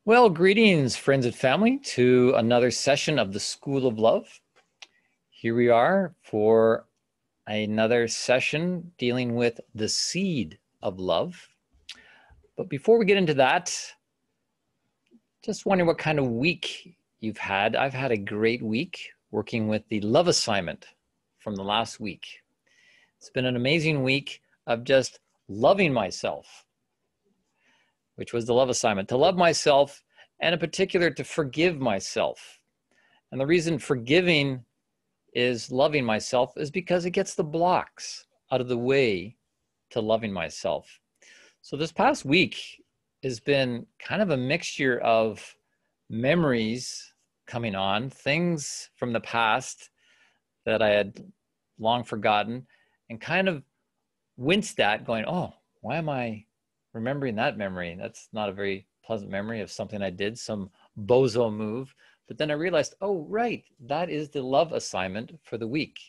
Well, greetings, friends and family, to another session of the School of Love. Here we are for another session dealing with the seed of love. But before we get into that, just wondering what kind of week you've had. I've had a great week working with the love assignment from the last week. It's been an amazing week of just loving myself, which was the love assignment, to love myself, and in particular to forgive myself. And the reason forgiving is loving myself is because it gets the blocks out of the way to loving myself. So this past week has been kind of a mixture of memories coming on, things from the past that I had long forgotten, and kind of winced at, going, oh, why am I remembering that memory? That's not a very pleasant memory of something I did, some bozo move. But then I realized, oh, right, that is the love assignment for the week.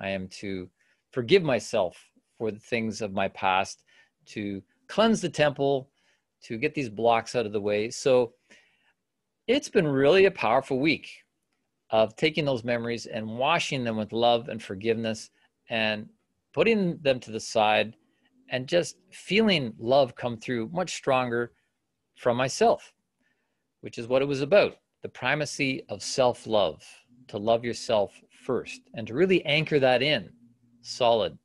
I am to forgive myself for the things of my past, to cleanse the temple, to get these blocks out of the way. So it's been really a powerful week of taking those memories and washing them with love and forgiveness and putting them to the side and just feeling love come through much stronger from myself, which is what it was about. The primacy of self-love, to love yourself first and to really anchor that in solid.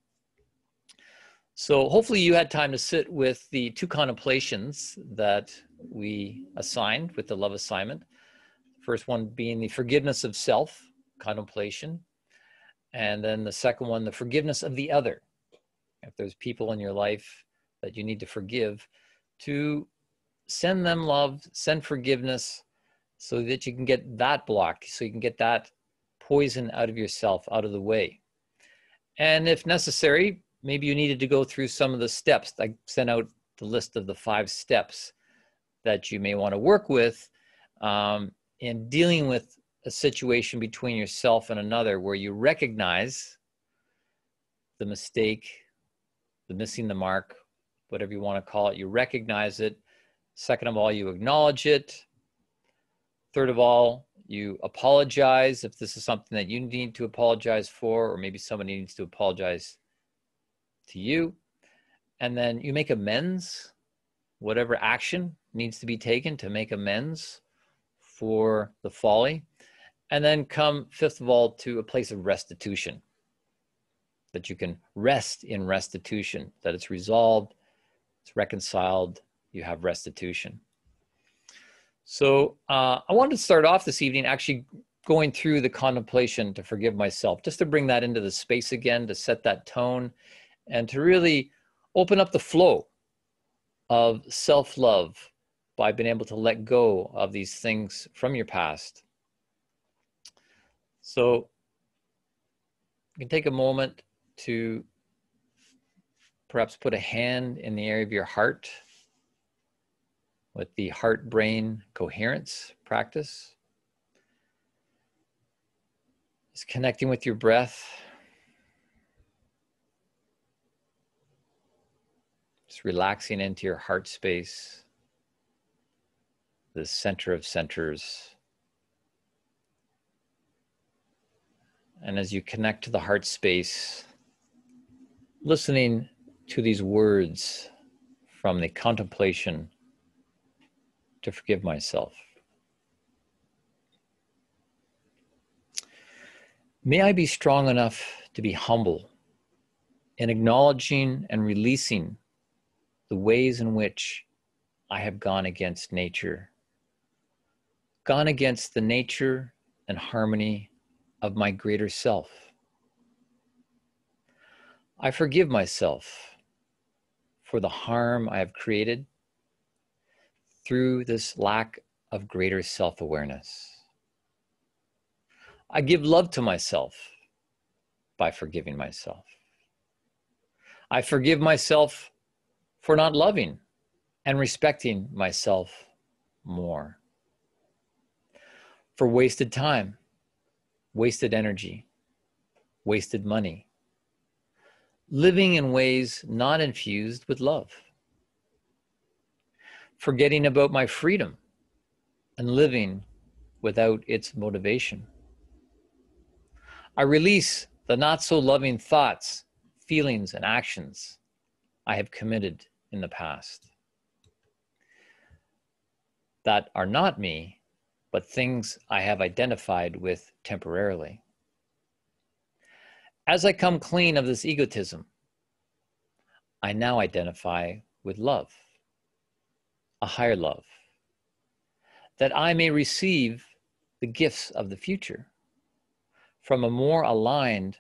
So hopefully you had time to sit with the two contemplations that we assigned with the love assignment. First one being the forgiveness of self, contemplation. And then the second one, the forgiveness of the other. If there's people in your life that you need to forgive, to send them love, send forgiveness, so that you can get that block, so you can get that poison out of yourself, out of the way. And if necessary, maybe you needed to go through some of the steps. I sent out the list of the 5 steps that you may want to work with in dealing with a situation between yourself and another where you recognize the mistake, the missing the mark, whatever you want to call it. You recognize it. Second of all, you acknowledge it. Third of all, you apologize if this is something that you need to apologize for, or maybe somebody needs to apologize to you. And then you make amends, whatever action needs to be taken to make amends for the folly. And then come, fifth of all, to a place of restitution, that you can rest in restitution, that it's resolved, it's reconciled, you have restitution. So I wanted to start off this evening actually going through the contemplation to forgive myself, just to bring that into the space again, to set that tone, and to really open up the flow of self-love by being able to let go of these things from your past. So you can take a moment to perhaps put a hand in the area of your heart with the heart-brain coherence practice. Just connecting with your breath. Just relaxing into your heart space, the center of centers. And as you connect to the heart space, listening to these words from the contemplation to forgive myself. May I be strong enough to be humble in acknowledging and releasing the ways in which I have gone against nature, gone against the nature and harmony of my greater self. I forgive myself for the harm I have created through this lack of greater self-awareness. I give love to myself by forgiving myself. I forgive myself for not loving and respecting myself more, for wasted time, wasted energy, wasted money, living in ways not infused with love, forgetting about my freedom and living without its motivation. I release the not so loving thoughts, feelings, and actions I have committed in the past that are not me, but things I have identified with temporarily. As I come clean of this egotism, I now identify with love, a higher love, that I may receive the gifts of the future from a more aligned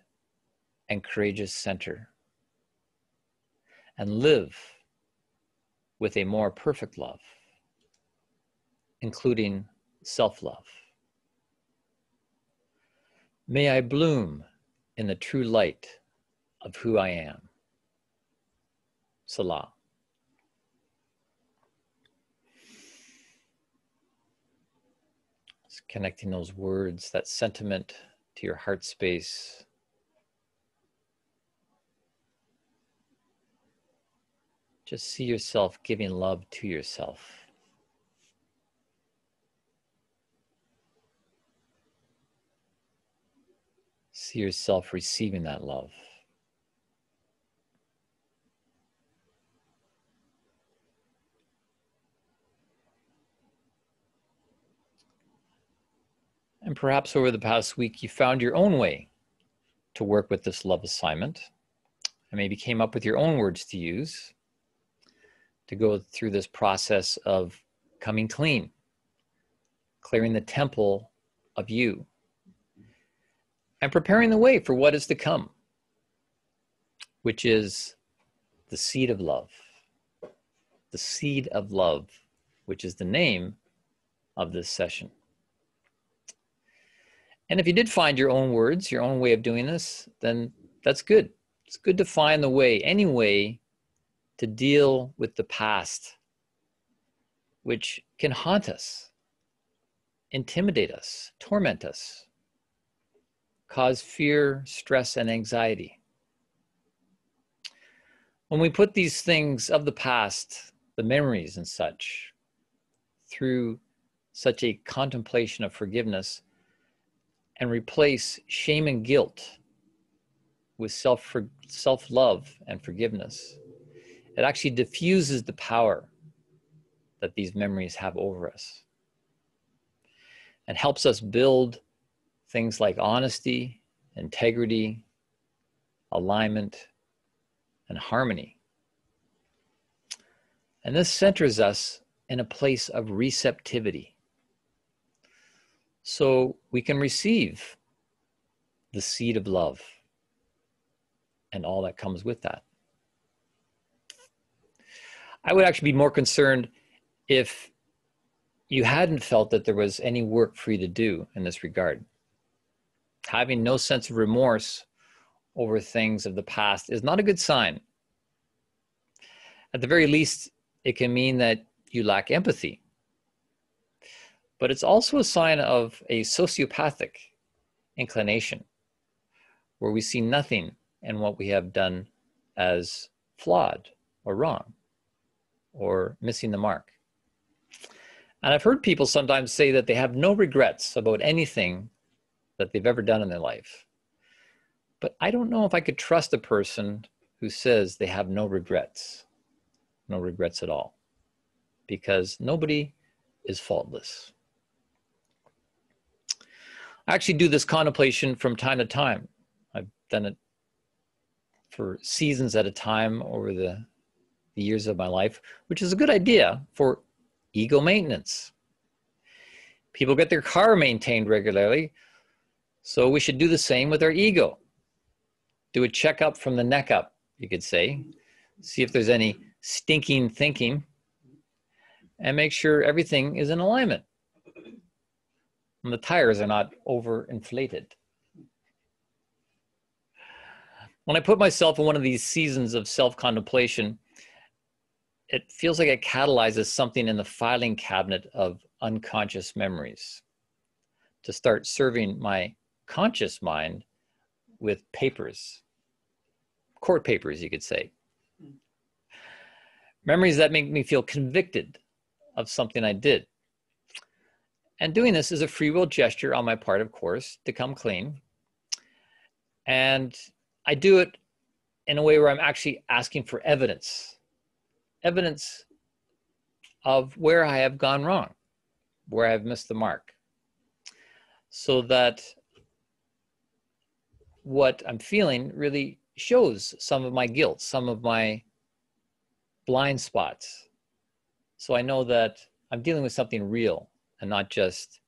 and courageous center, and live with a more perfect love, including self-love. May I bloom in the true light of who I am. Salah. Just connecting those words, that sentiment, to your heart space. Just see yourself giving love to yourself. See yourself receiving that love. And perhaps over the past week, you found your own way to work with this love assignment, and maybe came up with your own words to use to go through this process of coming clean, clearing the temple of you, and preparing the way for what is to come, which is the seed of love. The seed of love, which is the name of this session. And if you did find your own words, your own way of doing this, then that's good. It's good to find the way, any way, to deal with the past, which can haunt us, intimidate us, torment us, cause fear, stress, and anxiety. When we put these things of the past, the memories and such, through such a contemplation of forgiveness, and replace shame and guilt with self-love and forgiveness, it actually diffuses the power that these memories have over us and helps us build things like honesty, integrity, alignment, and harmony. And this centers us in a place of receptivity, so we can receive the seed of love and all that comes with that. I would actually be more concerned if you hadn't felt that there was any work for you to do in this regard. Having no sense of remorse over things of the past is not a good sign. At the very least, it can mean that you lack empathy. But it's also a sign of a sociopathic inclination, where we see nothing in what we have done as flawed or wrong or missing the mark. And I've heard people sometimes say that they have no regrets about anything that they've ever done in their life. But I don't know if I could trust a person who says they have no regrets at all, because nobody is faultless. I actually do this contemplation from time to time. I've done it for seasons at a time over the years of my life, which is a good idea for ego maintenance. People get their car maintained regularly, so we should do the same with our ego. Do a checkup from the neck up, you could say. See if there's any stinking thinking, and make sure everything is in alignment and the tires are not overinflated. When I put myself in one of these seasons of self-contemplation, it feels like it catalyzes something in the filing cabinet of unconscious memories to start serving my conscious mind with papers, court papers, you could say. Memories that make me feel convicted of something I did. And doing this is a free will gesture on my part, of course, to come clean. And I do it in a way where I'm actually asking for evidence of where I have gone wrong, where I've missed the mark, so that what I'm feeling really shows some of my guilt, some of my blind spots. So I know that I'm dealing with something real and not just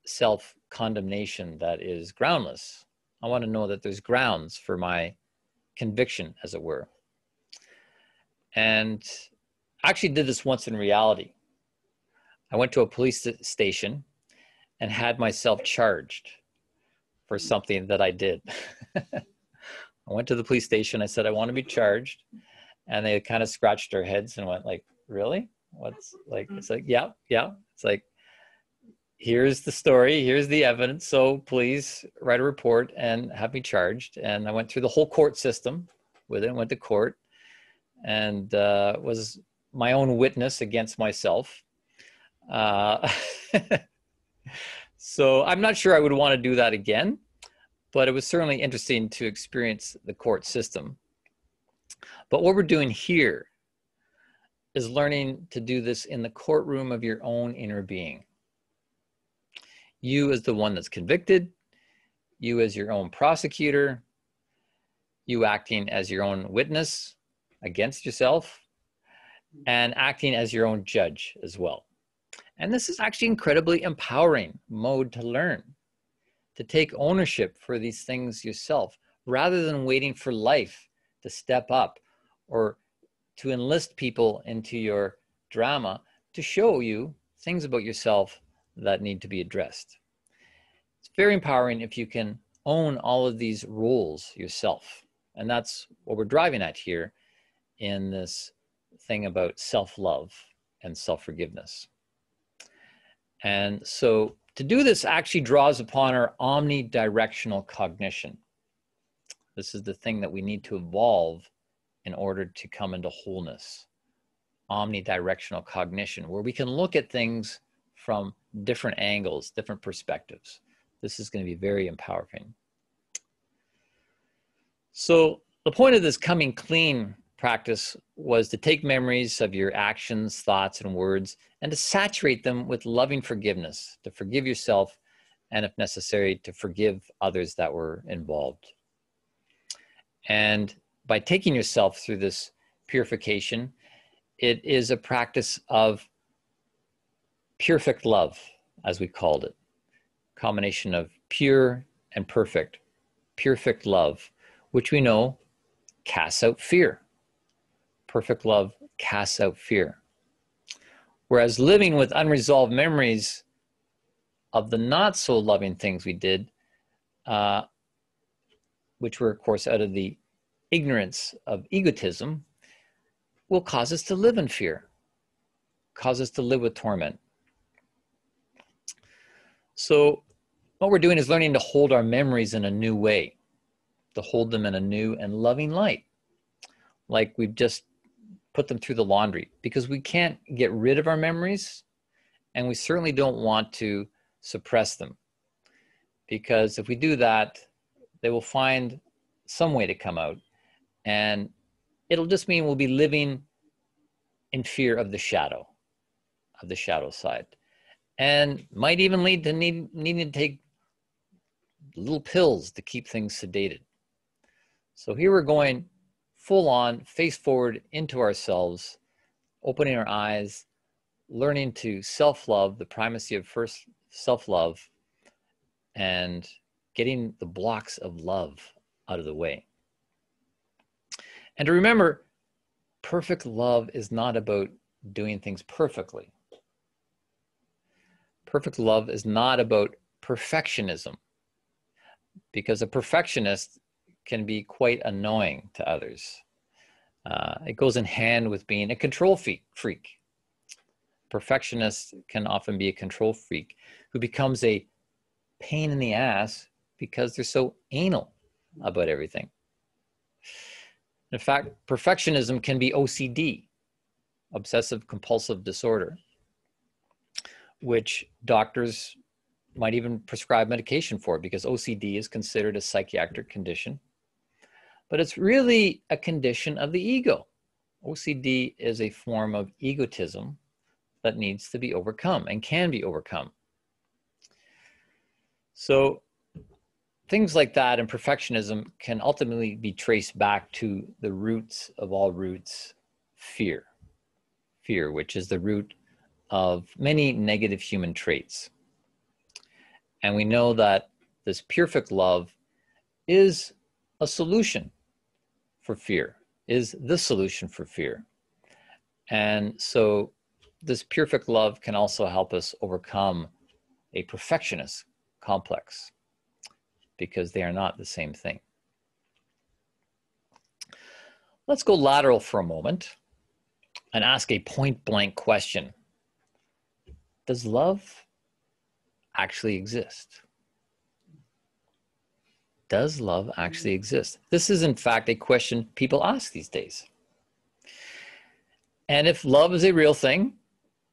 self-condemnation that is groundless. I want to know that there's grounds for my conviction, as it were. And I actually did this once in reality. I went to a police station and had myself charged for something that I did. I went to the police station. I said, I want to be charged. And they kind of scratched their heads and went like, really? What's like, it's like, yeah. It's like, here's the story. Here's the evidence. So please write a report and have me charged. And I went through the whole court system with it, went to court, and was my own witness against myself. So I'm not sure I would want to do that again, but it was certainly interesting to experience the court system. But what we're doing here is learning to do this in the courtroom of your own inner being. You as the one that's convicted, you as your own prosecutor, you acting as your own witness against yourself, and acting as your own judge as well. And this is actually incredibly empowering mode to learn, to take ownership for these things yourself, rather than waiting for life to step up or to enlist people into your drama to show you things about yourself that need to be addressed. It's very empowering if you can own all of these roles yourself. And that's what we're driving at here in this thing about self-love and self-forgiveness. And so to do this actually draws upon our omnidirectional cognition. This is the thing that we need to evolve in order to come into wholeness. Omnidirectional cognition, where we can look at things from different angles, different perspectives. This is going to be very empowering. So the point of this coming clean practice was to take memories of your actions, thoughts, and words, and to saturate them with loving forgiveness, to forgive yourself, and if necessary, to forgive others that were involved. And by taking yourself through this purification, it is a practice of perfect love, as we called it. Combination of pure and perfect love, which we know casts out fear. Perfect love casts out fear. Whereas living with unresolved memories of the not so loving things we did, which were of course out of the ignorance of egotism, will cause us to live in fear, cause us to live with torment. So what we're doing is learning to hold our memories in a new way, to hold them in a new and loving light, like we've just put them through the laundry, because we can't get rid of our memories, and we certainly don't want to suppress them, because if we do that, they will find some way to come out, and it'll just mean we'll be living in fear of the shadow side, and might even lead to needing to take little pills to keep things sedated. So here we're going full on, face forward into ourselves, opening our eyes, learning to self-love, the primacy of first self-love, and getting the blocks of love out of the way. And to remember, perfect love is not about doing things perfectly. Perfect love is not about perfectionism, because a perfectionist can be quite annoying to others. It goes in hand with being a control freak. Perfectionist can often be a control freak who becomes a pain in the ass because they're so anal about everything. In fact, perfectionism can be OCD, obsessive compulsive disorder, which doctors might even prescribe medication for, because OCD is considered a psychiatric condition. But it's really a condition of the ego. OCD is a form of egotism that needs to be overcome and can be overcome. So things like that and perfectionism can ultimately be traced back to the roots of all roots, fear. Fear, which is the root of many negative human traits. And we know that this perfect love is a solution for fear, is the solution for fear. And so this perfect love can also help us overcome a perfectionist complex, because they are not the same thing. Let's go lateral for a moment and ask a point-blank question. Does love actually exist? Does love actually exist? This is, in fact, a question people ask these days. And if love is a real thing,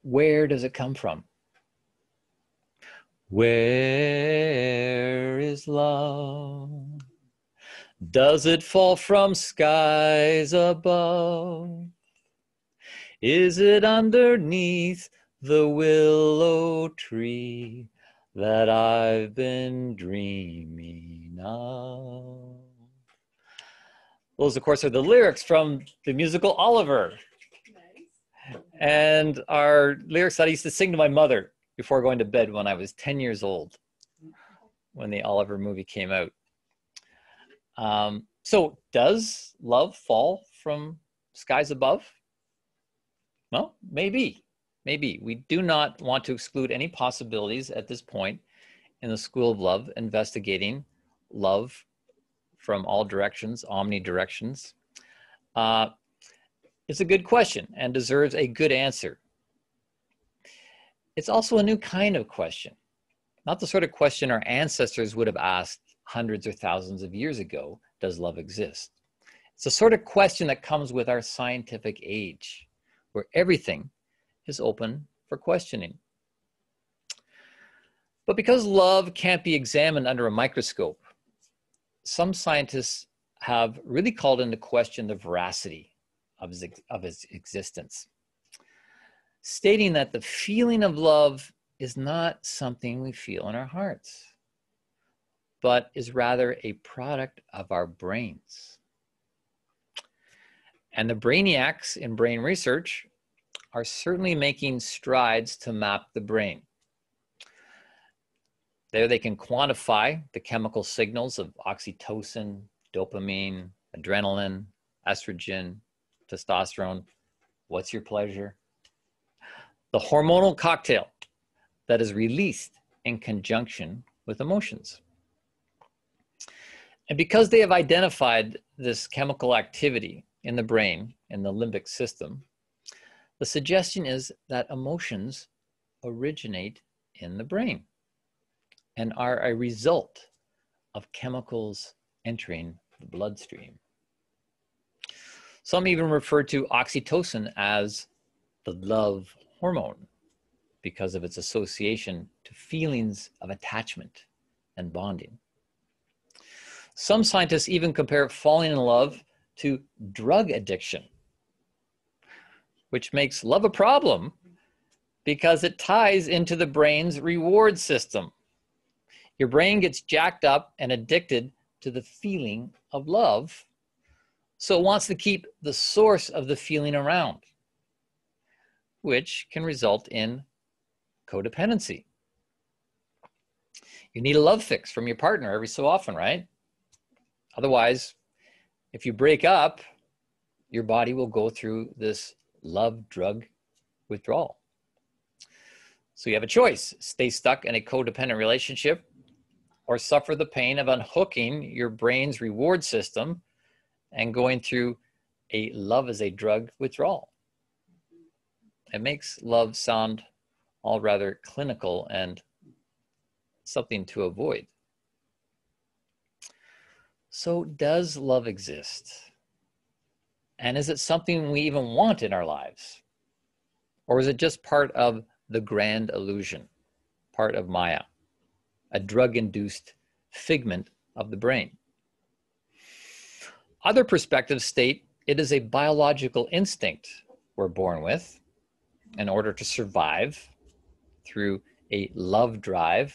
where does it come from? Where is love? Does it fall from skies above? Is it underneath the willow tree that I've been dreaming of? Those, of course, are the lyrics from the musical Oliver. Nice. And are lyrics that I used to sing to my mother before going to bed when I was 10 years old, when the Oliver movie came out. So does love fall from skies above? Well, maybe. Maybe. We do not want to exclude any possibilities at this point in the School of Love, investigating love from all directions, omnidirections. It's a good question and deserves a good answer. It's also a new kind of question, not the sort of question our ancestors would have asked hundreds or thousands of years ago, does love exist? It's a sort of question that comes with our scientific age, where everything is open for questioning. But because love can't be examined under a microscope, some scientists have really called into question the veracity of its existence, stating that the feeling of love is not something we feel in our hearts, but is rather a product of our brains. And the brainiacs in brain research are certainly making strides to map the brain. There they can quantify the chemical signals of oxytocin, dopamine, adrenaline, estrogen, testosterone. What's your pleasure? The hormonal cocktail that is released in conjunction with emotions. And because they have identified this chemical activity in the brain, in the limbic system, the suggestion is that emotions originate in the brain and are a result of chemicals entering the bloodstream. Some even refer to oxytocin as the love hormone because of its association to feelings of attachment and bonding. Some scientists even compare falling in love to drug addiction, which makes love a problem because it ties into the brain's reward system. Your brain gets jacked up and addicted to the feeling of love, so it wants to keep the source of the feeling around, which can result in codependency. You need a love fix from your partner every so often, right? Otherwise, if you break up, your body will go through this love drug withdrawal. So you have a choice: stay stuck in a codependent relationship or suffer the pain of unhooking your brain's reward system and going through a love as a drug withdrawal. It makes love sound all rather clinical and something to avoid. So does love exist? And is it something we even want in our lives? Or is it just part of the grand illusion, part of Maya, a drug-induced figment of the brain. Other perspectives state it is a biological instinct we're born with in order to survive through a love drive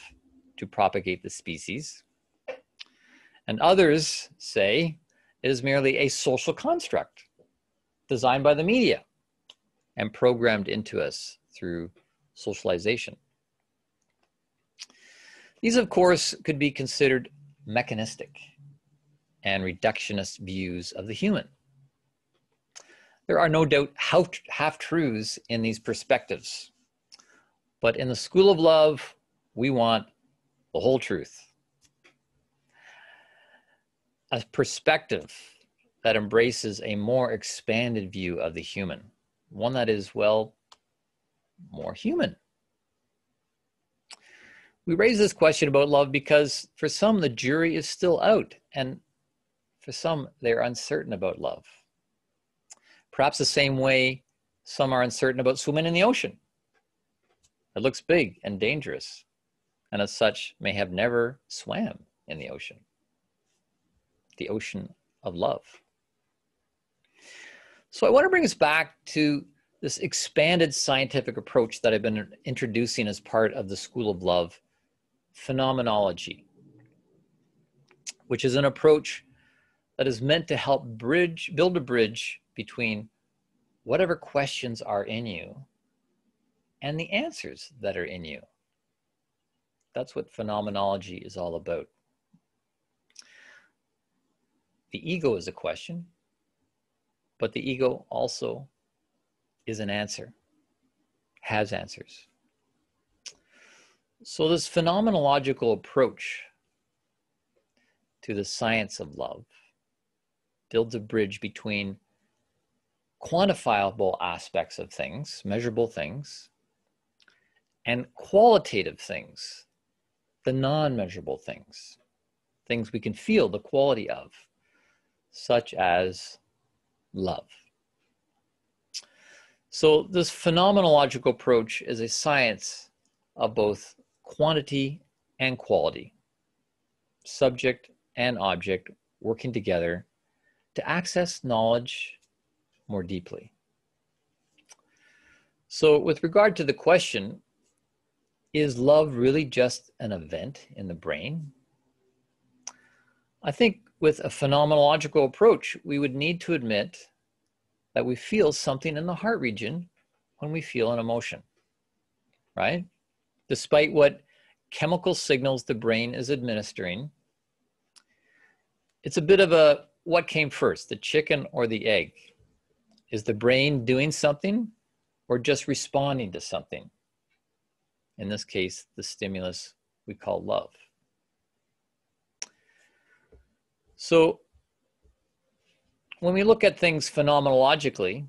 to propagate the species. And others say it is merely a social construct designed by the media and programmed into us through socialization. These, of course, could be considered mechanistic and reductionist views of the human. There are no doubt half-truths in these perspectives, but in the School of Love, we want the whole truth. A perspective that embraces a more expanded view of the human, one that is, well, more human. We raise this question about love because for some, the jury is still out, and for some, they're uncertain about love. Perhaps the same way some are uncertain about swimming in the ocean. It looks big and dangerous, and as such, may have never swam in the ocean of love. So I want to bring us back to this expanded scientific approach that I've been introducing as part of the School of Love, phenomenology, which is an approach that is meant to help build a bridge between whatever questions are in you and the answers that are in you. That's what phenomenology is all about. The ego is a question, but the ego also is an answer, has answers. So this phenomenological approach to the science of love builds a bridge between quantifiable aspects of things, measurable things, and qualitative things, the non-measurable things, things we can feel the quality of, such as love. So this phenomenological approach is a science of both quantity and quality, subject and object working together to access knowledge more deeply. So with regard to the question, is love really just an event in the brain? I think with a phenomenological approach, we would need to admit that we feel something in the heart region when we feel an emotion, right? Despite what chemical signals the brain is administering, it's a bit of a what came first, the chicken or the egg? Is the brain doing something or just responding to something? In this case, the stimulus we call love. So when we look at things phenomenologically,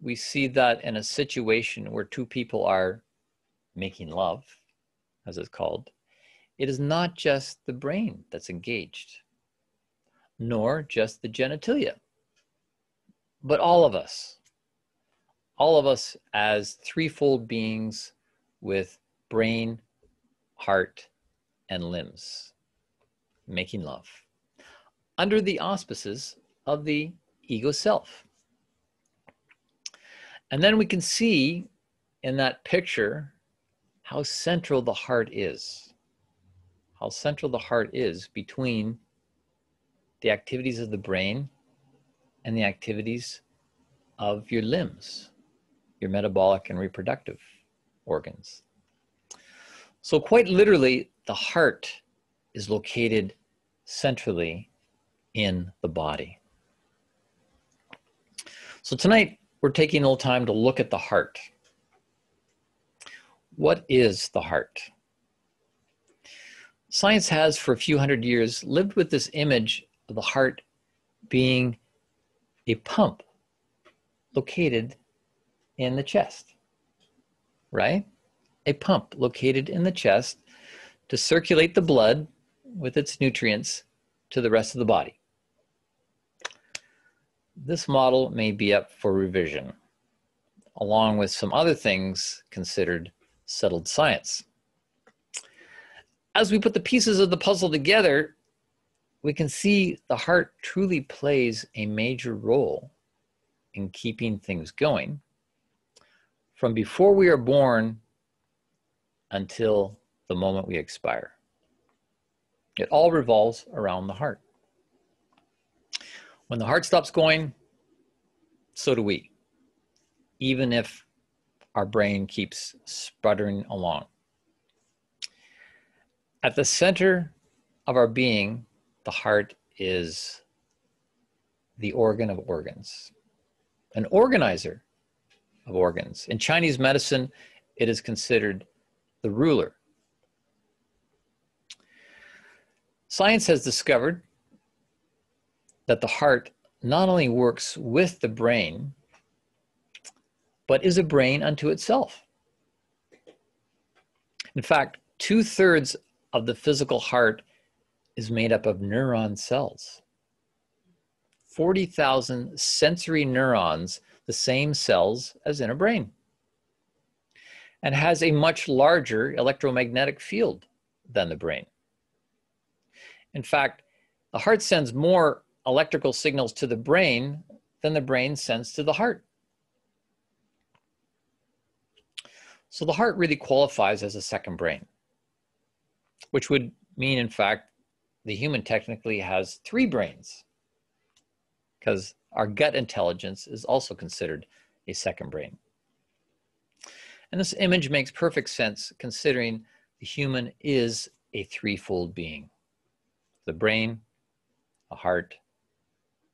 we see that in a situation where two people are making love, as it's called, it is not just the brain that's engaged, nor just the genitalia, but all of us as threefold beings with brain, heart, and limbs, making love, under the auspices of the ego self. And then we can see in that picture how central the heart is, between the activities of the brain and the activities of your limbs, your metabolic and reproductive organs. So quite literally, the heart is located centrally in the body. So tonight, we're taking a little time to look at the heart. What is the heart? Science has, for a few hundred years, lived with this image of the heart being a pump located in the chest, right? A pump located in the chest to circulate the blood with its nutrients to the rest of the body. This model may be up for revision, along with some other things considered settled science. As we put the pieces of the puzzle together, we can see the heart truly plays a major role in keeping things going from before we are born until the moment we expire. It all revolves around the heart. When the heart stops going, so do we, even if our brain keeps sputtering along. At the center of our being, the heart is the organ of organs, an organizer of organs. In Chinese medicine, it is considered the ruler. Science has discovered that the heart not only works with the brain, but is a brain unto itself. In fact, 2/3 of the physical heart is made up of neuron cells. 40,000 sensory neurons, the same cells as in a brain, and has a much larger electromagnetic field than the brain. In fact, the heart sends more electrical signals to the brain than the brain sends to the heart. So the heart really qualifies as a second brain, which would mean, in fact, the human technically has 3 brains, because our gut intelligence is also considered a second brain. And this image makes perfect sense considering the human is a 3-fold being: the brain, a heart,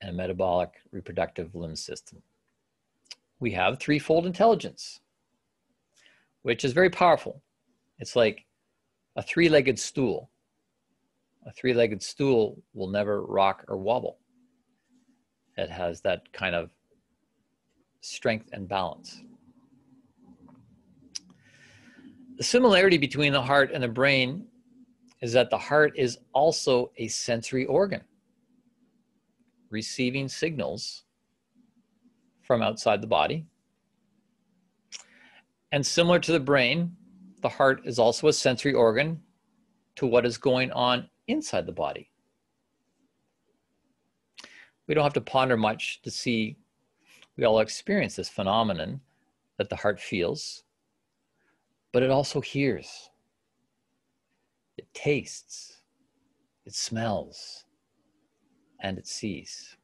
and a metabolic reproductive limb system. We have 3-fold intelligence, which is very powerful. It's like a 3-legged stool. A 3-legged stool will never rock or wobble. It has that kind of strength and balance. The similarity between the heart and the brain is that the heart is also a sensory organ, receiving signals from outside the body. And similar to the brain, the heart is also a sensory organ to what is going on inside the body. We don't have to ponder much to see we all experience this phenomenon that the heart feels, but it also hears, it tastes, it smells, and it sees.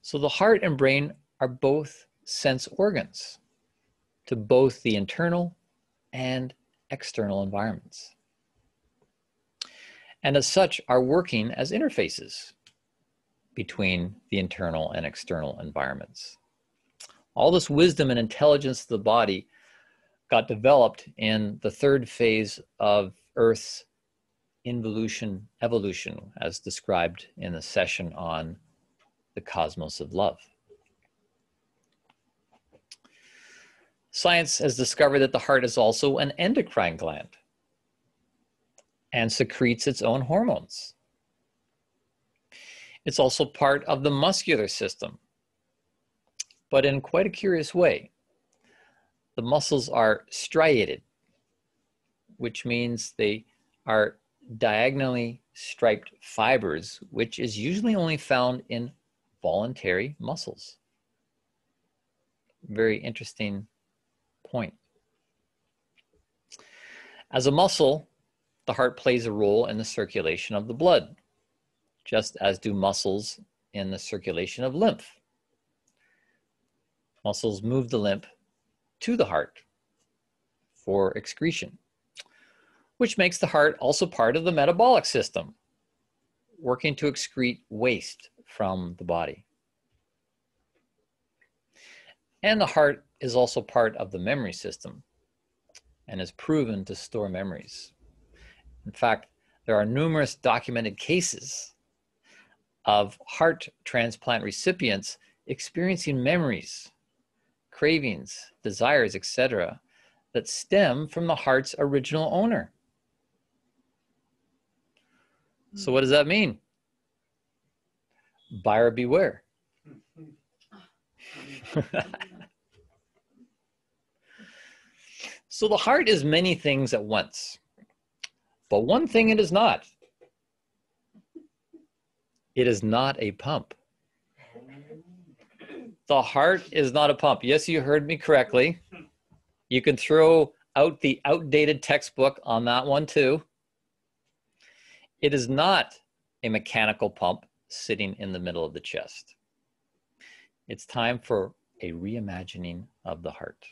So the heart and brain are both sense organs to both the internal and external environments, and as such are working as interfaces between the internal and external environments. All this wisdom and intelligence of the body got developed in the 3rd phase of Earth's evolution, as described in the session on the cosmos of love. Science has discovered that the heart is also an endocrine gland and secretes its own hormones. It's also part of the muscular system, but in quite a curious way. The muscles are striated, which means they are diagonally striped fibers, which is usually only found in voluntary muscles. Very interesting point. As a muscle, the heart plays a role in the circulation of the blood, just as do muscles in the circulation of lymph. Muscles move the lymph to the heart for excretion, which makes the heart also part of the metabolic system, working to excrete waste from the body. And the heart is also part of the memory system and is proven to store memories. In fact, there are numerous documented cases of heart transplant recipients experiencing memories, cravings, desires, etc., that stem from the heart's original owner. So what does that mean? Buyer beware. So the heart is many things at once, but one thing it is not. It is not a pump. The heart is not a pump. Yes, you heard me correctly. You can throw out the outdated textbook on that one too. It is not a mechanical pump sitting in the middle of the chest. It's time for a reimagining of the heart.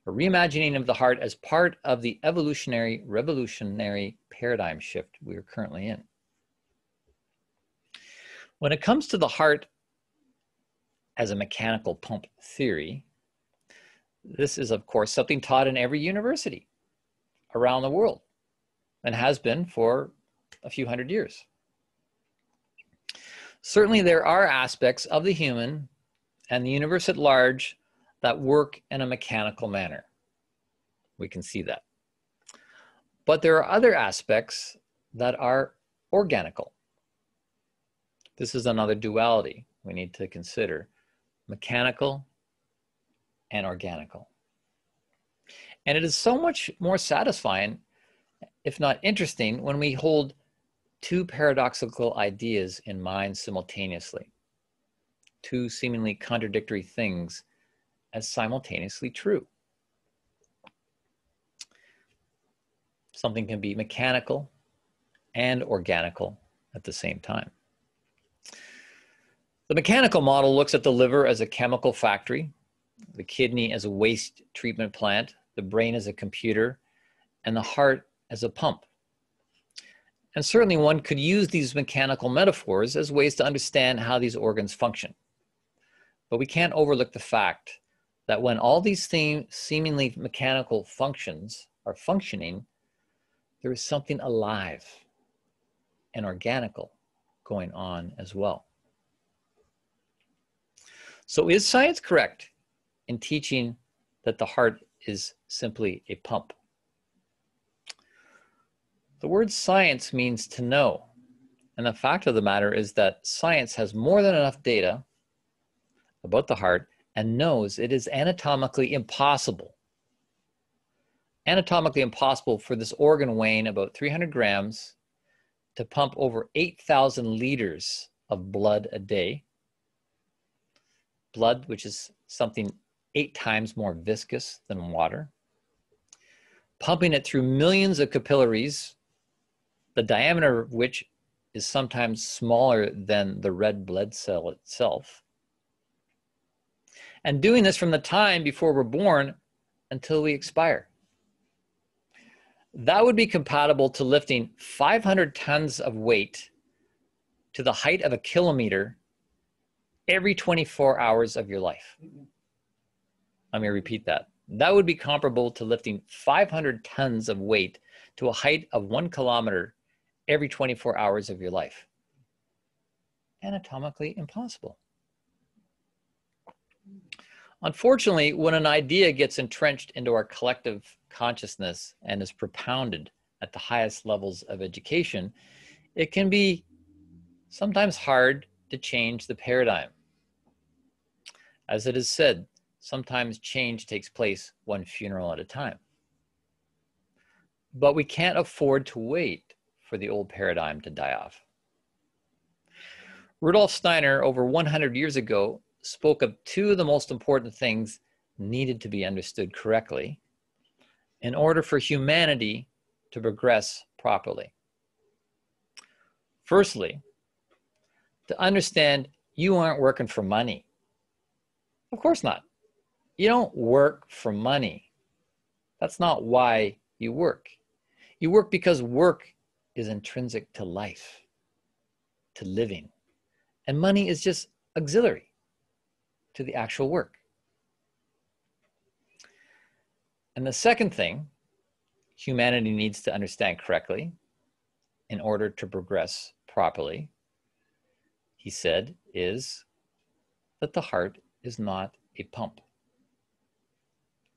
A reimagining of the heart as part of the evolutionary, revolutionary paradigm shift we are currently in. When it comes to the heart as a mechanical pump theory, this is, of course, something taught in every university around the world and has been for a few hundred years. Certainly, there are aspects of the human and the universe at large that work in a mechanical manner. We can see that. But there are other aspects that are organical. This is another duality we need to consider: mechanical and organical. And it is so much more satisfying, if not interesting, when we hold two paradoxical ideas in mind simultaneously, two seemingly contradictory things as simultaneously true. Something can be mechanical and organical at the same time. The mechanical model looks at the liver as a chemical factory, the kidney as a waste treatment plant, the brain as a computer, and the heart as a pump. And certainly one could use these mechanical metaphors as ways to understand how these organs function. But we can't overlook the fact that when all these seemingly mechanical functions are functioning, there is something alive and organical going on as well. So is science correct in teaching that the heart is simply a pump? The word science means to know. And the fact of the matter is that science has more than enough data about the heart and knows it is anatomically impossible for this organ weighing about 300 grams to pump over 8,000 liters of blood a day. Blood, which is something 8 times more viscous than water. Pumping it through millions of capillaries, the diameter of which is sometimes smaller than the red blood cell itself. And doing this from the time before we're born until we expire. That would be compatible to lifting 500 tons of weight to the height of a kilometer every 24 hours of your life. Let me repeat that. That would be comparable to lifting 500 tons of weight to a height of 1 kilometer every 24 hours of your life. Anatomically impossible. Unfortunately, when an idea gets entrenched into our collective consciousness and is propounded at the highest levels of education, it can be sometimes hard to change the paradigm. As it is said, sometimes change takes place one funeral at a time. But we can't afford to wait for the old paradigm to die off. Rudolf Steiner, over 100 years ago, spoke of two of the most important things needed to be understood correctly in order for humanity to progress properly. Firstly, to understand you aren't working for money. Of course not. You don't work for money. That's not why you work. You work because work is intrinsic to life, to living. And money is just auxiliary to the actual work. And the second thing humanity needs to understand correctly in order to progress properly, he said, is that the heart is not a pump.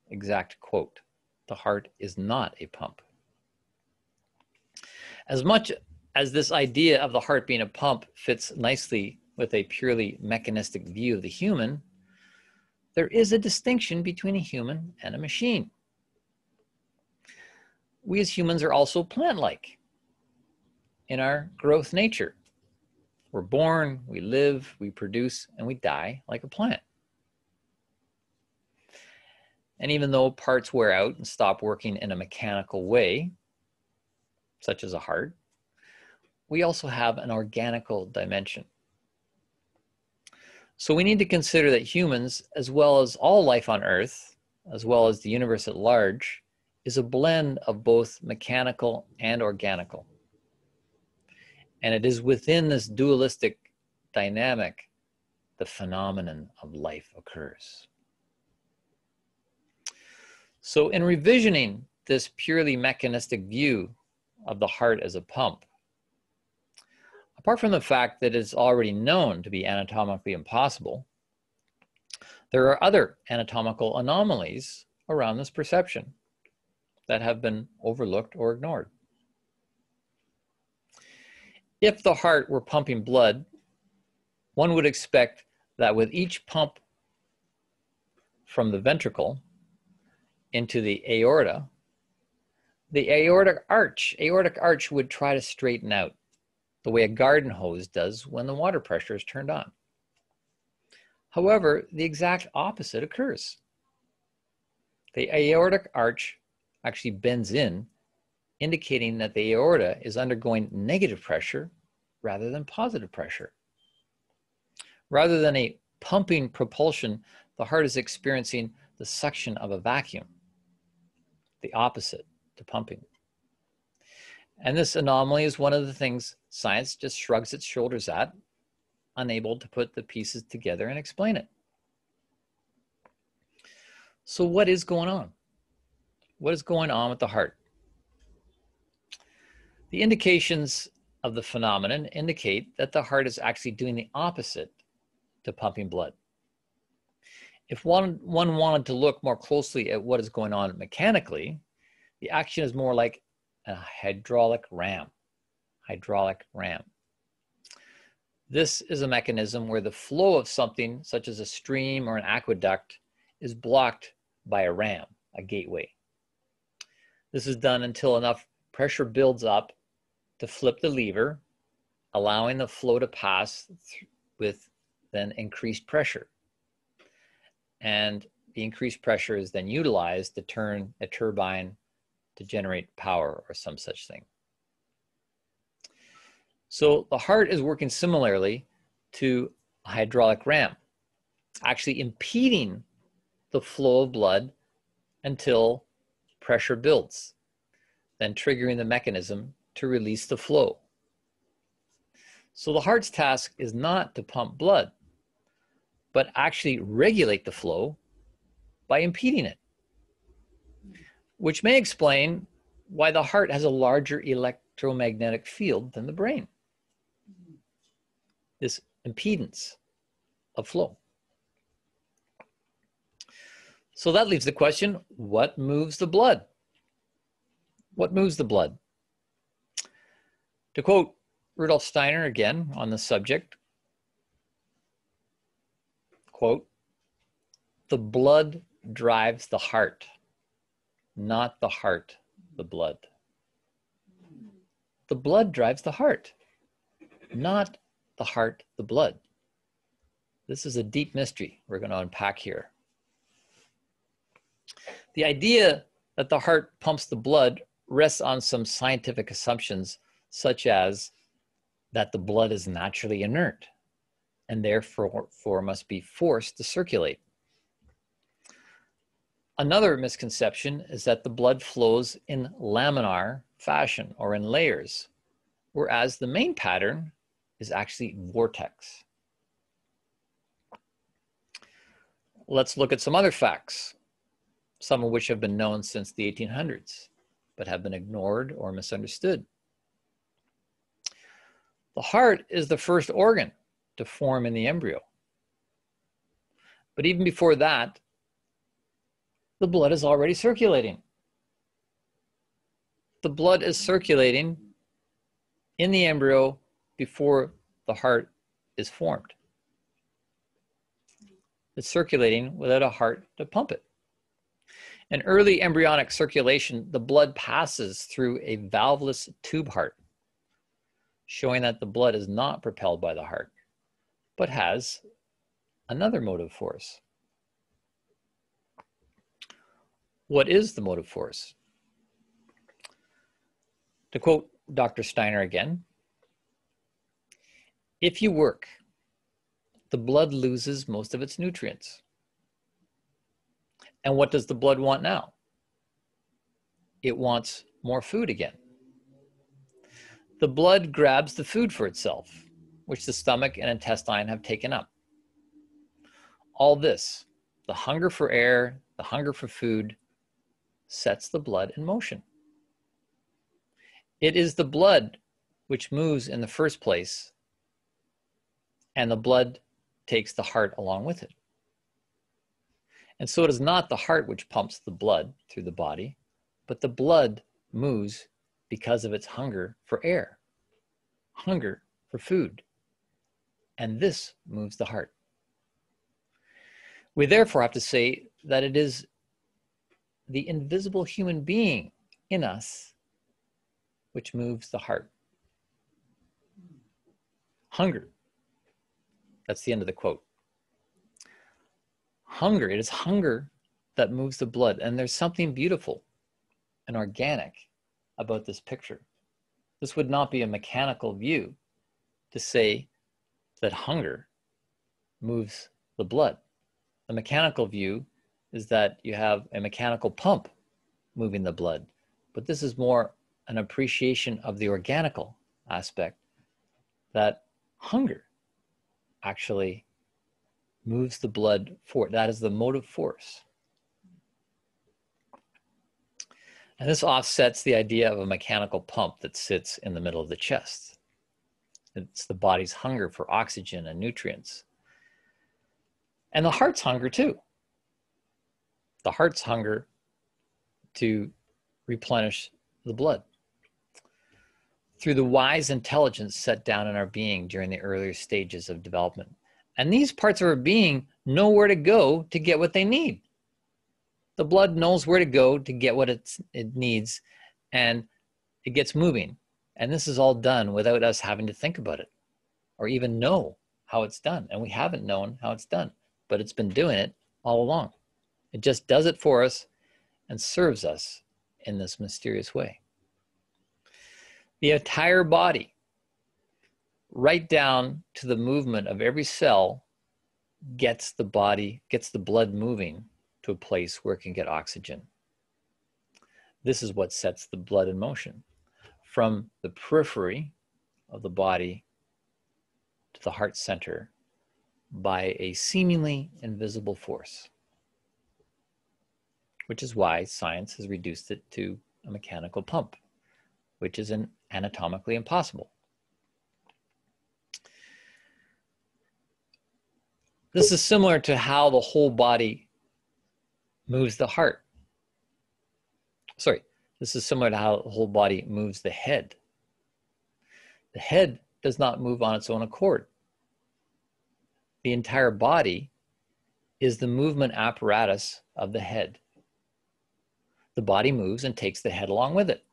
Exact quote, the heart is not a pump. As much as this idea of the heart being a pump fits nicely with a purely mechanistic view of the human, there is a distinction between a human and a machine. we as humans are also plant-like in our growth nature. We're born, we live, we produce, and we die like a plant. And even though parts wear out and stop working in a mechanical way, such as a heart, we also have an organical dimension. So we need to consider that humans, as well as all life on Earth, as well as the universe at large, is a blend of both mechanical and organical. And it is within this dualistic dynamic the phenomenon of life occurs. So in revisioning this purely mechanistic view of the heart as a pump, apart from the fact that it's already known to be anatomically impossible, there are other anatomical anomalies around this perception that have been overlooked or ignored. If the heart were pumping blood, one would expect that with each pump from the ventricle into the aorta arch would try to straighten out the way a garden hose does when the water pressure is turned on. However, the exact opposite occurs. The aortic arch actually bends in, indicating that the aorta is undergoing negative pressure rather than positive pressure. Rather than a pumping propulsion, the heart is experiencing the suction of a vacuum, the opposite to pumping. And this anomaly is one of the things science just shrugs its shoulders at, unable to put the pieces together and explain it. So what is going on? What is going on with the heart? The indications of the phenomenon indicate that the heart is actually doing the opposite to pumping blood. If one wanted to look more closely at what is going on mechanically, the action is more like a hydraulic ram. This is a mechanism where the flow of something, such as a stream or an aqueduct, is blocked by a ram, a gateway. This is done until enough pressure builds up to flip the lever, allowing the flow to pass with then increased pressure. And the increased pressure is then utilized to turn a turbine to generate power or some such thing. So the heart is working similarly to a hydraulic ram, actually impeding the flow of blood until pressure builds, then triggering the mechanism to release the flow. So the heart's task is not to pump blood, but actually regulate the flow by impeding it, which may explain why the heart has a larger electromagnetic field than the brain. This impedance of flow. So that leaves the question, what moves the blood? What moves the blood? To quote Rudolf Steiner again on the subject, quote, "The blood drives the heart, not the heart the blood." The blood drives the heart, not the heart the blood. This is a deep mystery we're going to unpack here. The idea that the heart pumps the blood rests on some scientific assumptions, such as that the blood is naturally inert and therefore must be forced to circulate. Another misconception is that the blood flows in laminar fashion or in layers, whereas the main pattern is actually vortex. Let's look at some other facts, some of which have been known since the 1800s, but have been ignored or misunderstood. The heart is the first organ to form in the embryo. But even before that, the blood is already circulating. The blood is circulating in the embryo before the heart is formed. It's circulating without a heart to pump it. In early embryonic circulation, the blood passes through a valveless tube heart, showing that the blood is not propelled by the heart, but has another motive force. What is the motive force? To quote Dr. Steiner again, if you work, the blood loses most of its nutrients. And what does the blood want now? It wants more food again. The blood grabs the food for itself, which the stomach and intestine have taken up. All this, the hunger for air, the hunger for food, sets the blood in motion. It is the blood which moves in the first place, and the blood takes the heart along with it. And so it is not the heart which pumps the blood through the body, but the blood moves because of its hunger for air, hunger for food. And this moves the heart. We therefore have to say that it is the invisible human being in us which moves the heart. Hunger. That's the end of the quote. Hunger, it is hunger that moves the blood. And there's something beautiful and organic about this picture. This would not be a mechanical view to say that hunger moves the blood. The mechanical view is that you have a mechanical pump moving the blood. But this is more an appreciation of the organical aspect, that hunger actually moves the blood forward. That is the motive force. And this offsets the idea of a mechanical pump that sits in the middle of the chest. It's the body's hunger for oxygen and nutrients. And the heart's hunger too. The heart's hunger to replenish the blood. Through the wise intelligence set down in our being during the earlier stages of development. And these parts of our being know where to go to get what they need. The blood knows where to go to get what it needs, and it gets moving. And this is all done without us having to think about it or even know how it's done. And we haven't known how it's done, but it's been doing it all along. It just does it for us and serves us in this mysterious way. The entire body, right down to the movement of every cell, gets the blood moving to a place where it can get oxygen. This is what sets the blood in motion from the periphery of the body to the heart center by a seemingly invisible force, which is why science has reduced it to a mechanical pump, which is anatomically impossible. This is similar to how the whole body moves the heart. This is similar to how the whole body moves the head. The head does not move on its own accord. The entire body is the movement apparatus of the head. The body moves and takes the head along with it.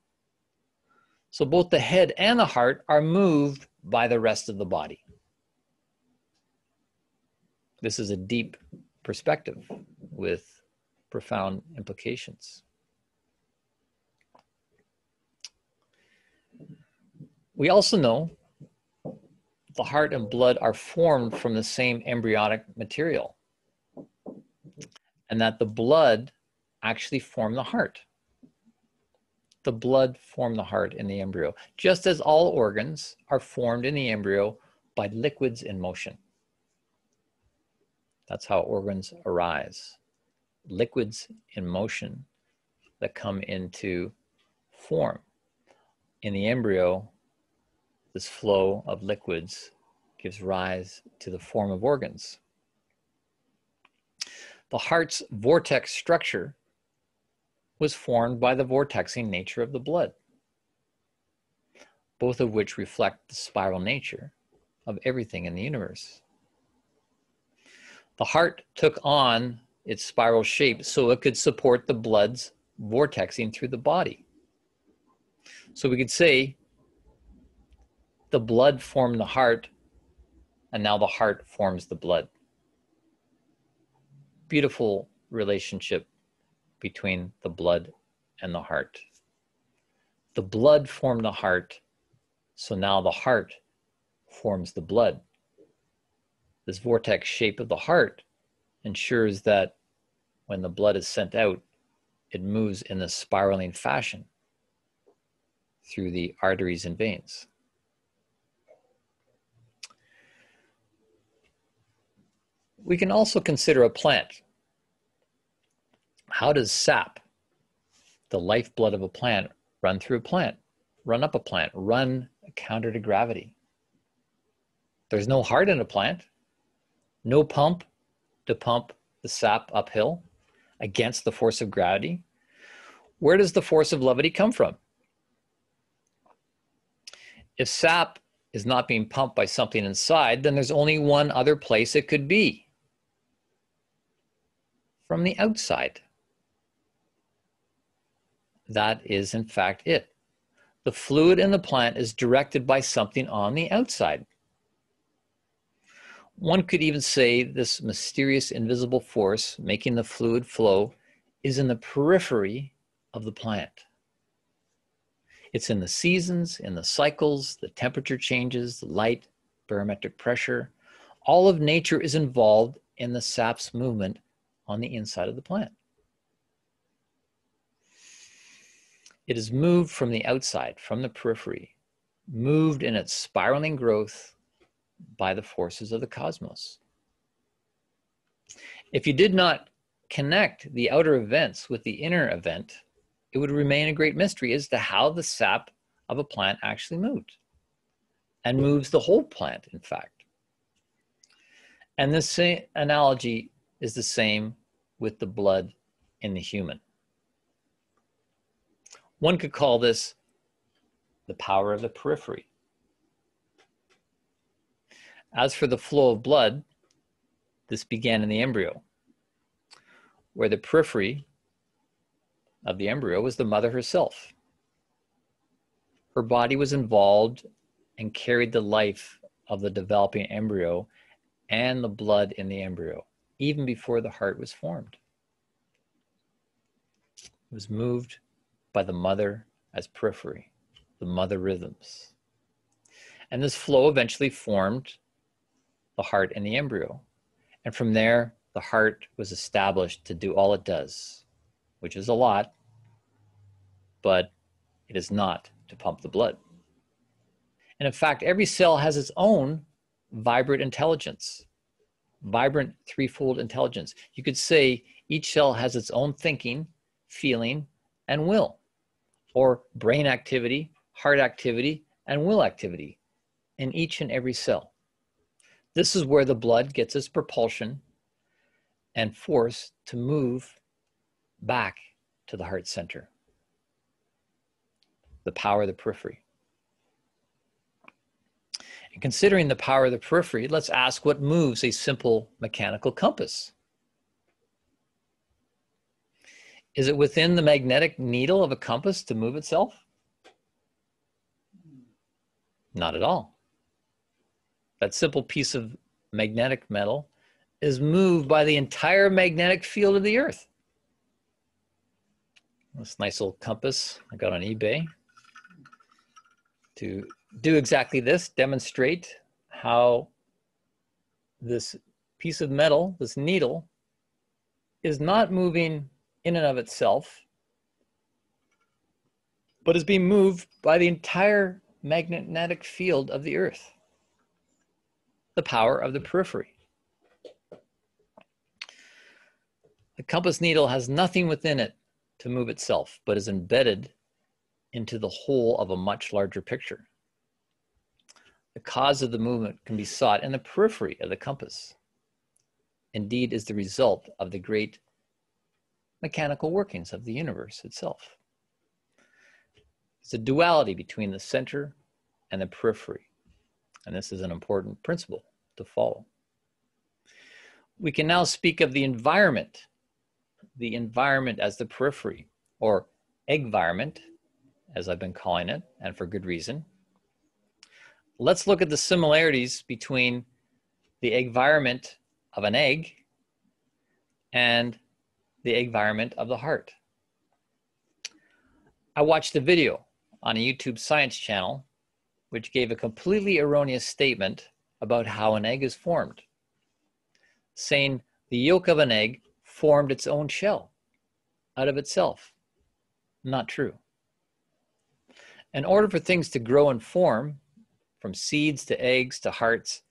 So both the head and the heart are moved by the rest of the body. This is a deep perspective with profound implications. We also know the heart and blood are formed from the same embryonic material, and that the blood actually formed the heart. The blood formed the heart in the embryo, just as all organs are formed in the embryo by liquids in motion. That's how organs arise. Liquids in motion that come into form. In the embryo, this flow of liquids gives rise to the form of organs. The heart's vortex structure was formed by the vortexing nature of the blood, both of which reflect the spiral nature of everything in the universe. The heart took on its spiral shape so it could support the blood's vortexing through the body. So we could say the blood formed the heart, and now the heart forms the blood. Beautiful relationship between the blood and the heart. The blood formed the heart, so now the heart forms the blood. This vortex shape of the heart ensures that when the blood is sent out, it moves in a spiraling fashion through the arteries and veins. We can also consider a plant. How does sap, the lifeblood of a plant, run through a plant, run up a plant, run counter to gravity? There's no heart in a plant, no pump to pump the sap uphill against the force of gravity. Where does the force of levity come from? If sap is not being pumped by something inside, then there's only one other place it could be. From the outside. That is, in fact, it. The fluid in the plant is directed by something on the outside. One could even say this mysterious invisible force making the fluid flow is in the periphery of the plant. It's in the seasons, in the cycles, the temperature changes, the light, barometric pressure. All of nature is involved in the sap's movement on the inside of the plant. It is moved from the outside, from the periphery, moved in its spiraling growth by the forces of the cosmos. If you did not connect the outer events with the inner event, it would remain a great mystery as to how the sap of a plant actually moved, and moves the whole plant, in fact. And this same analogy is the same with the blood in the human. One could call this the power of the periphery. As for the flow of blood, this began in the embryo, where the periphery of the embryo was the mother herself. Her body was involved and carried the life of the developing embryo and the blood in the embryo, even before the heart was formed. It was moved by the mother as periphery, the mother rhythms. And this flow eventually formed the heart in the embryo. And from there, the heart was established to do all it does, which is a lot, but it is not to pump the blood. And in fact, every cell has its own vibrant intelligence, vibrant threefold intelligence. You could say each cell has its own thinking, feeling, and will, or brain activity, heart activity, and will activity in each and every cell. This is where the blood gets its propulsion and force to move back to the heart center. The power of the periphery. And considering the power of the periphery, let's ask what moves a simple mechanical compass. Is it within the magnetic needle of a compass to move itself? Not at all. That simple piece of magnetic metal is moved by the entire magnetic field of the earth. This nice little compass I got on eBay to do exactly this, demonstrate how this piece of metal, this needle, is not moving in and of itself, but is being moved by the entire magnetic field of the earth. The power of the periphery. The compass needle has nothing within it to move itself, but is embedded into the whole of a much larger picture. The cause of the movement can be sought in the periphery of the compass. Indeed, is the result of the great mechanical workings of the universe itself. It's a duality between the center and the periphery. And this is an important principle to follow. We can now speak of the environment the environment as the periphery, or environment, as I've been calling it, and for good reason. Let's look at the similarities between the environment of an egg and the environment of the heart. I watched a video on a YouTube science channel which gave a completely erroneous statement about how an egg is formed, saying the yolk of an egg formed its own shell out of itself. Not true. In order for things to grow and form, from seeds to eggs to hearts,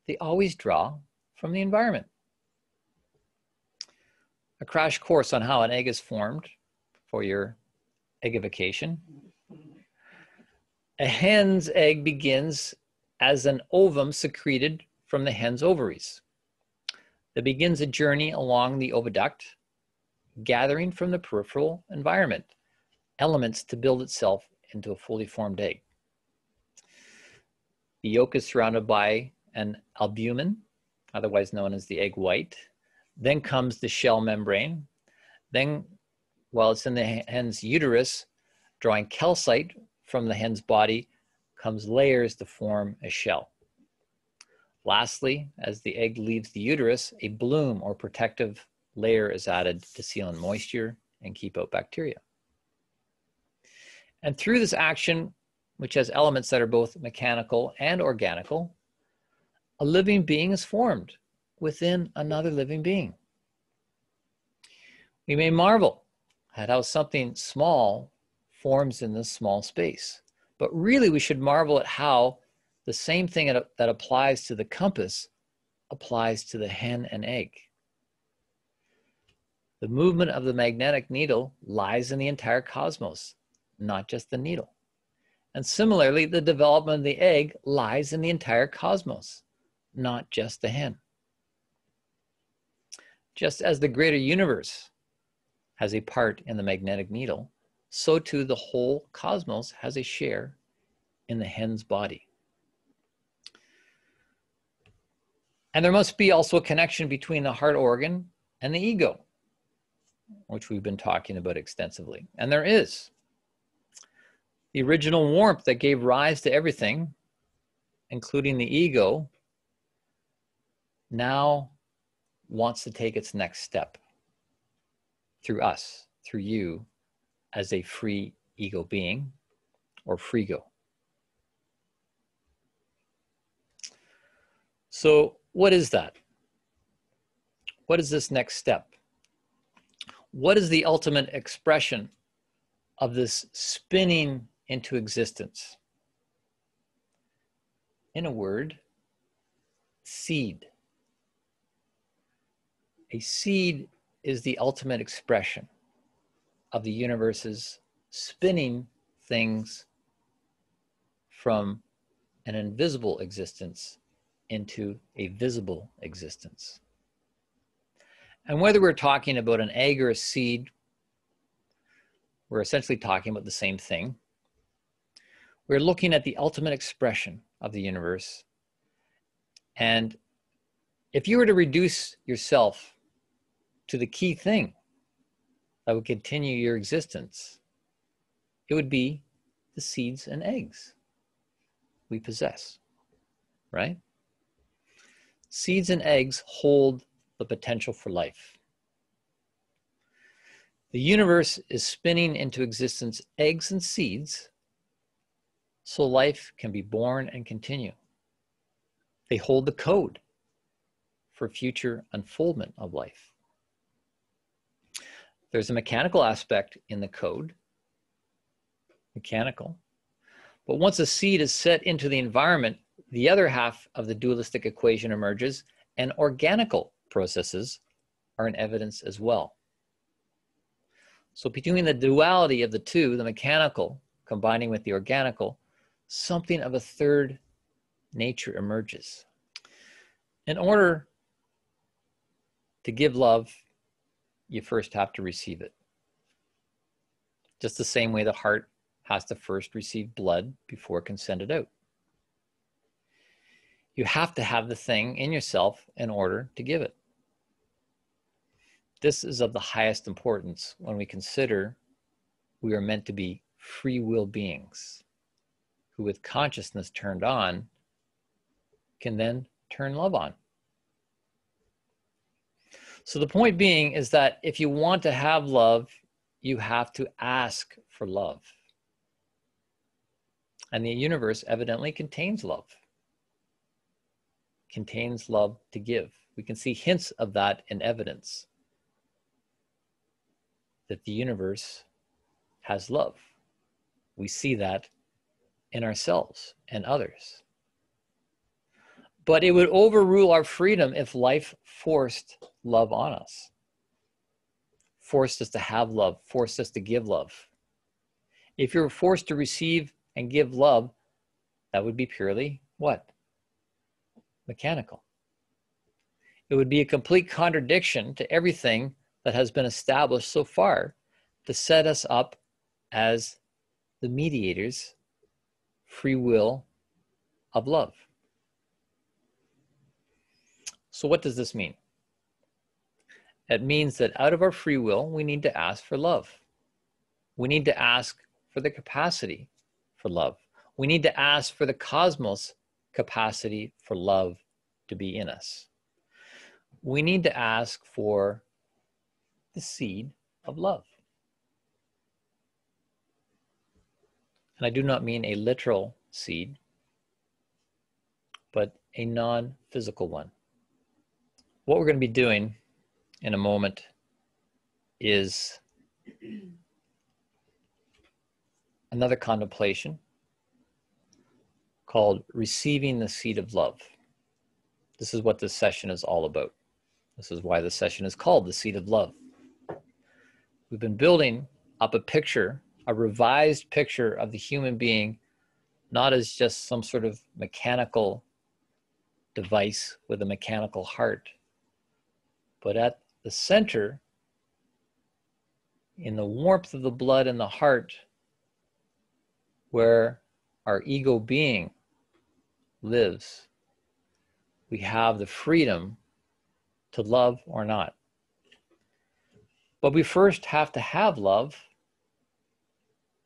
they always draw from the environment. A crash course on how an egg is formed for your eggification. A hen's egg begins as an ovum secreted from the hen's ovaries. That begins a journey along the oviduct, gathering from the peripheral environment elements to build itself into a fully formed egg. The yolk is surrounded by an albumin, otherwise known as the egg white. Then comes the shell membrane. Then, while it's in the hen's uterus, drawing calcite from the hen's body, comes layers to form a shell. Lastly, as the egg leaves the uterus, a bloom or protective layer is added to seal in moisture and keep out bacteria. And through this action, which has elements that are both mechanical and organical, a living being is formed within another living being. We may marvel at how something small forms in this small space, but really we should marvel at how the same thing that applies to the compass applies to the hen and egg. The movement of the magnetic needle lies in the entire cosmos, not just the needle. And similarly, the development of the egg lies in the entire cosmos, not just the hen. Just as the greater universe has a part in the magnetic needle, so too the whole cosmos has a share in the hen's body. And there must be also a connection between the heart organ and the ego, which we've been talking about extensively. And there is. The original warmth that gave rise to everything, including the ego, now wants to take its next step through us, through you, as a free ego being, or freego. So what is that? What is this next step? What is the ultimate expression of this spinning into existence? In a word, seed. A seed is the ultimate expression of the universe's spinning things from an invisible existence into a visible existence. And whether we're talking about an egg or a seed, we're essentially talking about the same thing. We're looking at the ultimate expression of the universe. And if you were to reduce yourself to the key thing that would continue your existence, it would be the seeds and eggs we possess, right? Seeds and eggs hold the potential for life. The universe is spinning into existence eggs and seeds so life can be born and continue. They hold the code for future unfoldment of life. There's a mechanical aspect in the code, mechanical, but once a seed is set into the environment, the other half of the dualistic equation emerges, and organical processes are in evidence as well. So between the duality of the two, the mechanical combining with the organical, something of a third nature emerges. In order to give love, you first have to receive it. Just the same way the heart has to first receive blood before it can send it out. You have to have the thing in yourself in order to give it. This is of the highest importance when we consider we are meant to be free will beings who, with consciousness turned on, can then turn love on. So the point being is that if you want to have love, you have to ask for love. And the universe evidently contains love. Contains love to give. We can see hints of that in evidence. That the universe has love. We see that in ourselves and others. But it would overrule our freedom if life forced love on us. Forced us to have love, forced us to give love. If you're forced to receive and give love, that would be purely what? Mechanical. It would be a complete contradiction to everything that has been established so far to set us up as the mediators, free will of love. So what does this mean? It means that out of our free will, we need to ask for love. We need to ask for the capacity for love. We need to ask for the cosmos capacity for love to be in us. We need to ask for the seed of love. And I do not mean a literal seed, but a non-physical one. What we're going to be doing in a moment is another contemplation called receiving the seed of love. This is what this session is all about. This is why the session is called the seed of love. We've been building up a picture, a revised picture of the human being, not as just some sort of mechanical device with a mechanical heart, but at the center, in the warmth of the blood and the heart, where our ego being lives, we have the freedom to love or not. But we first have to have love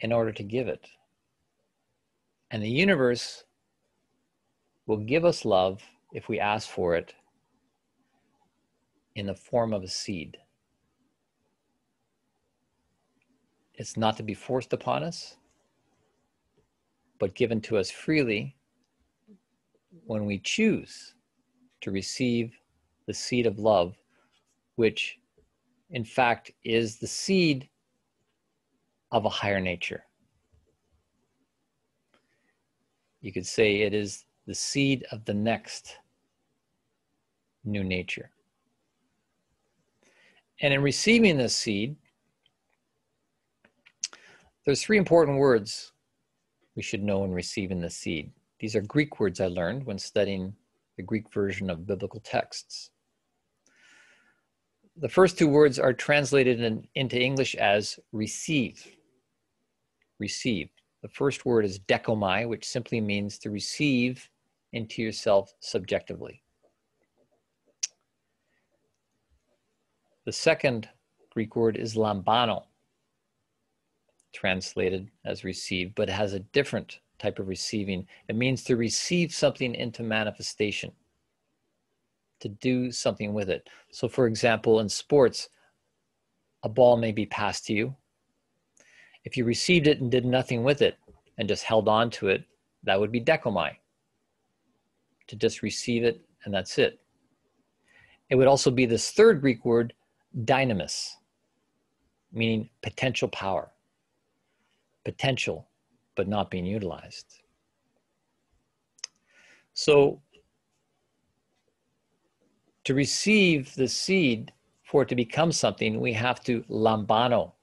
in order to give it. And the universe will give us love if we ask for it in the form of a seed. It's not to be forced upon us, but given to us freely when we choose to receive the seed of love, which in fact is the seed of a higher nature. You could say it is the seed of the next new nature. And in receiving this seed, there's three important words we should know in receiving the seed. These are Greek words I learned when studying the Greek version of biblical texts. The first two words are translated into English as receive. Receive. The first word is dekomai, which simply means to receive into yourself subjectively. The second Greek word is lambano, translated as receive, but it has a different type of receiving. It means to receive something into manifestation, to do something with it. So for example, in sports, a ball may be passed to you. If you received it and did nothing with it and just held on to it, that would be dekomai, to just receive it and that's it. It would also be this third Greek word, dynamis, meaning potential power. Potential, but not being utilized. So to receive the seed, for it to become something, we have to lambano.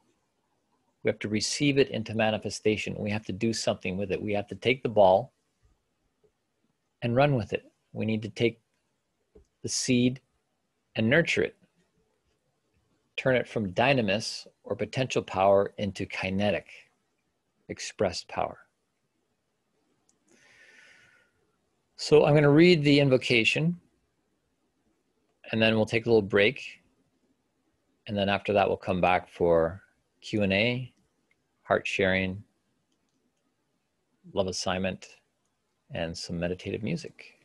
We have to receive it into manifestation. We have to do something with it. We have to take the ball and run with it. We need to take the seed and nurture it. Turn it from dynamis, or potential power, into kinetic, expressed power. So I'm going to read the invocation, and then we'll take a little break. And then after that, we'll come back for Q&A, heart sharing, love assignment, and some meditative music.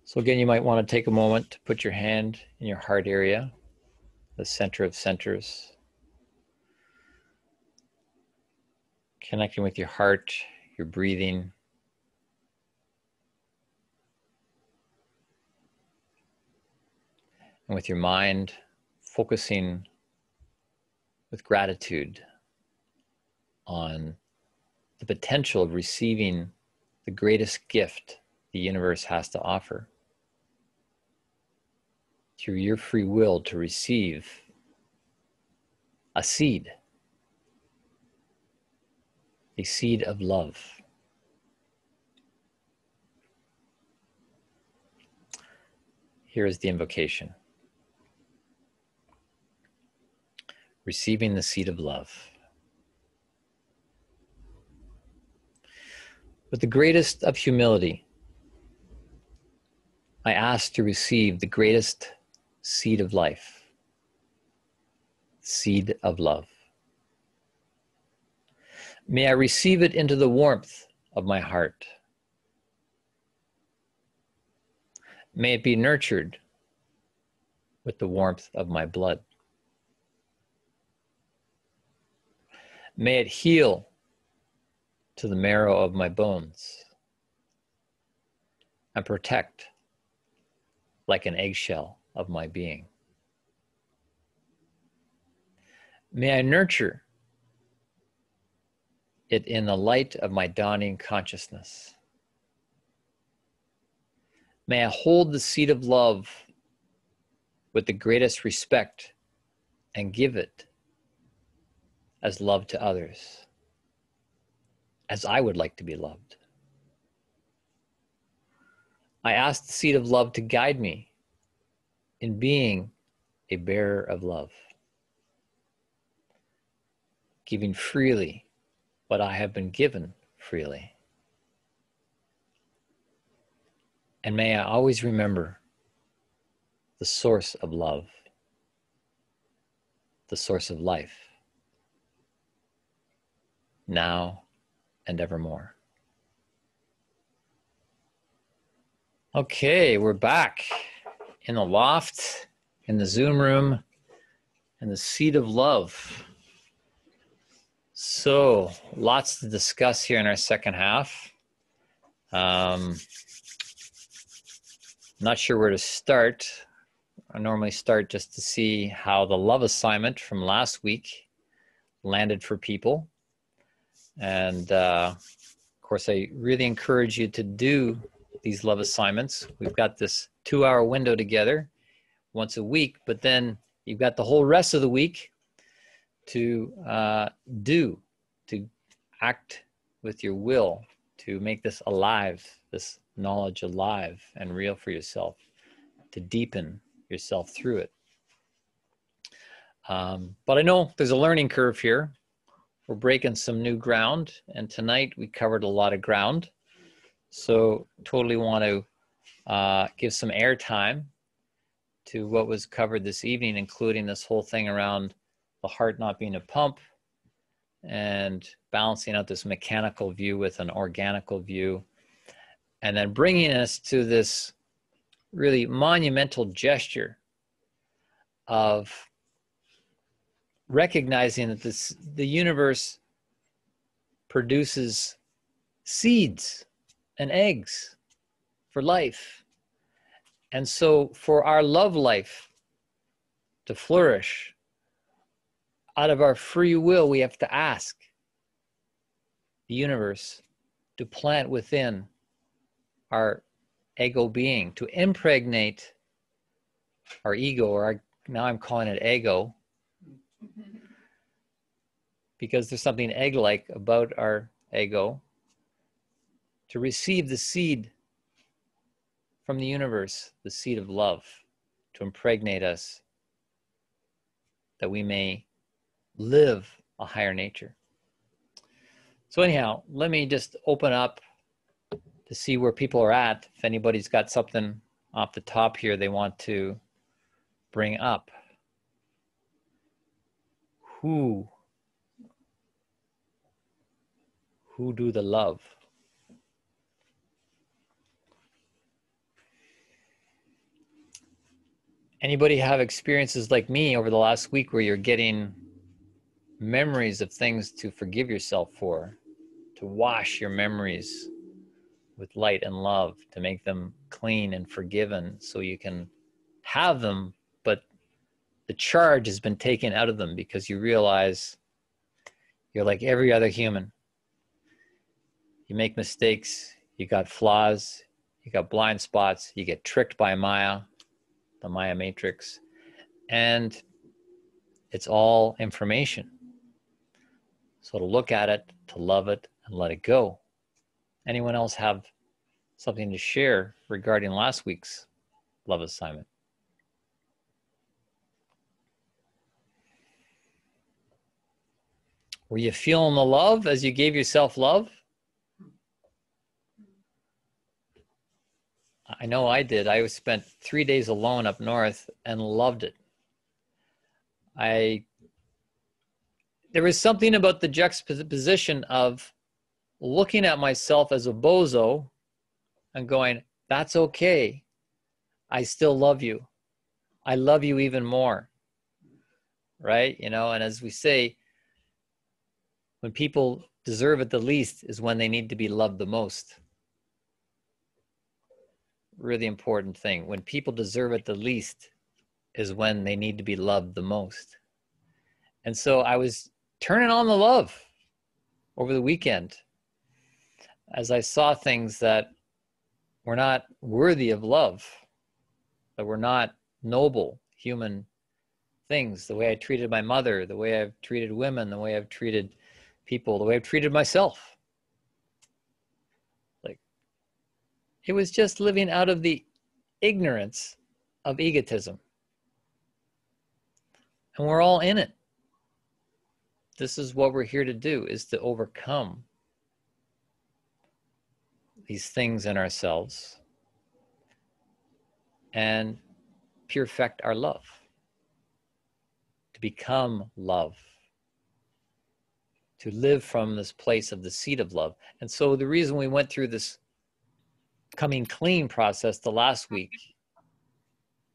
So again, you might want to take a moment to put your hand in your heart area, the center of centers, connecting with your heart, your breathing, and with your mind, focusing with gratitude on the potential of receiving the greatest gift the universe has to offer, through your free will to receive a seed of love. Here is the invocation. Receiving the seed of love. With the greatest of humility, I ask to receive the greatest seed of life, seed of love. May I receive it into the warmth of my heart. May it be nurtured with the warmth of my blood. May it heal to the marrow of my bones and protect like an eggshell of my being. May I nurture it in the light of my dawning consciousness. May I hold the seed of love with the greatest respect and give it as love to others, as I would like to be loved. I ask the seed of love to guide me in being a bearer of love, giving freely what I have been given freely. And may I always remember the source of love, the source of life, now and evermore. Okay, we're back in the loft, in the Zoom room, in the seed of love. So, lots to discuss here in our second half. Not sure where to start. I normally start just to see how the love assignment from last week landed for people. And of course, I really encourage you to do these love assignments. We've got this 2-hour window together once a week, but then you've got the whole rest of the week to to act with your will, to make this alive, this knowledge alive and real for yourself, to deepen yourself through it. But I know there's a learning curve here. We're breaking some new ground, and tonight we covered a lot of ground. So totally want to give some airtime to what was covered this evening, including this whole thing around the heart not being a pump and balancing out this mechanical view with an organical view, and then bringing us to this really monumental gesture of recognizing that the universe produces seeds and eggs for life. And so for our love life to flourish, out of our free will, we have to ask the universe to plant within our ego being, to impregnate our ego, or now I'm calling it eggo, because there's something egg-like about our ego, to receive the seed from the universe, the seed of love, to impregnate us, that we may live a higher nature. So anyhow, let me just open up to see where people are at. If anybody's got something off the top here they want to bring up. Who do the love? Anybody have experiences like me over the last week where you're getting memories of things to forgive yourself for, to wash your memories with light and love, to make them clean and forgiven so you can have them, but the charge has been taken out of them because you realize you're like every other human. You make mistakes, you got flaws, you got blind spots, you get tricked by Maya, the Maya matrix, and it's all information. So to look at it, to love it, and let it go. Anyone else have something to share regarding last week's love assignment? Were you feeling the love as you gave yourself love? I know I did. I spent 3 days alone up north and loved it. There was something about the juxtaposition of looking at myself as a bozo and going, that's okay. I still love you. I love you even more. Right? You know, and as we say, when people deserve it the least is when they need to be loved the most. Really important thing. When people deserve it the least is when they need to be loved the most. And so I was turning on the love over the weekend as I saw things that were not worthy of love, that were not noble human things. The way I treated my mother, the way I've treated women, the way I've treated people, the way I've treated myself. Like, it was just living out of the ignorance of egotism. And we're all in it. This is what we're here to do, is to overcome these things in ourselves and perfect our love, to become love, to live from this place of the seed of love. And so the reason we went through this coming clean process the last week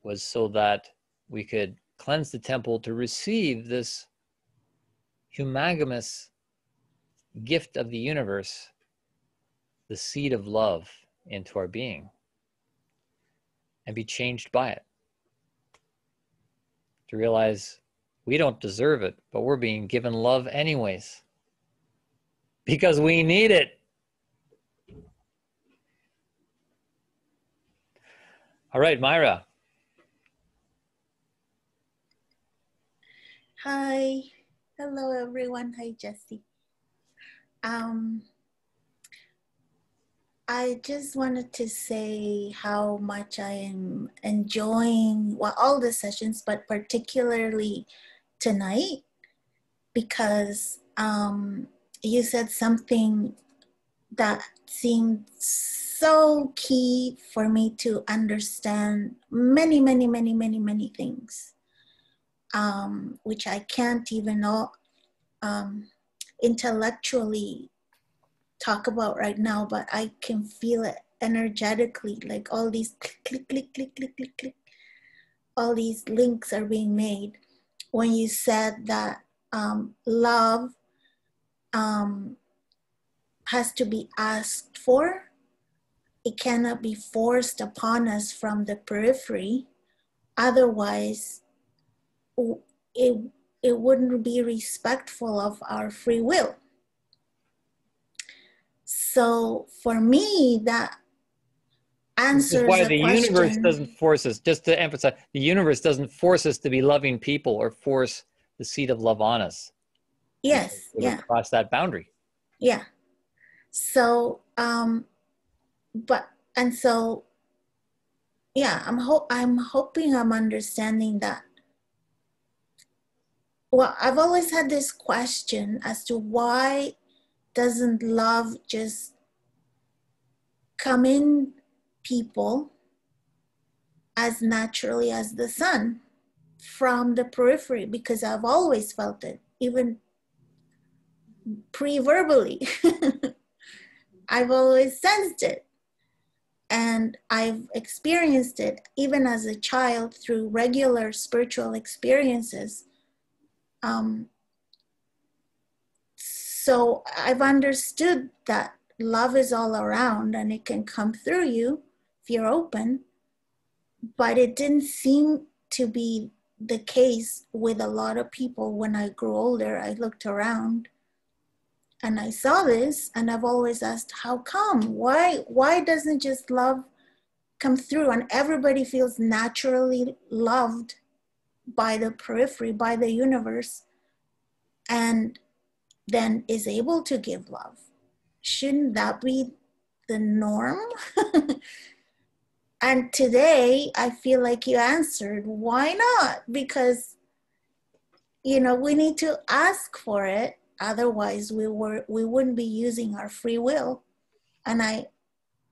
was so that we could cleanse the temple to receive this humagamous gift of the universe, the seed of love, into our being and be changed by it. To realize we don't deserve it, but we're being given love anyways because we need it. All right, Myra. Hi. Hello, everyone. Hi, Jesse. I just wanted to say how much I am enjoying, well, all the sessions, but particularly tonight, because you said something that seemed so key for me to understand many things, which I can't even know intellectually talk about right now, but I can feel it energetically, like all these click, all these links are being made. When you said that love has to be asked for, it cannot be forced upon us from the periphery. Otherwise, it wouldn't be respectful of our free will. So for me, that answers why the the question. Universe doesn't force us, just to emphasize, the universe doesn't force us to be loving people or force the seed of love on us. Yes, it would cross that boundary. Yeah. So, I'm hoping I'm understanding that. Well, I've always had this question as to why doesn't love just come in people as naturally as the sun from the periphery, because I've always felt it, even pre-verbally. I've always sensed it. And I've experienced it even as a child through regular spiritual experiences. So I've understood that love is all around and it can come through you if you're open, but it didn't seem to be the case with a lot of people. When I grew older, I looked around and I saw this, and I've always asked, how come? Why doesn't just love come through and everybody feels naturally loved by the periphery, by the universe, and then is able to give love? Shouldn't that be the norm? And today I feel like you answered, why not? Because, you know, we need to ask for it. Otherwise we wouldn't be using our free will. And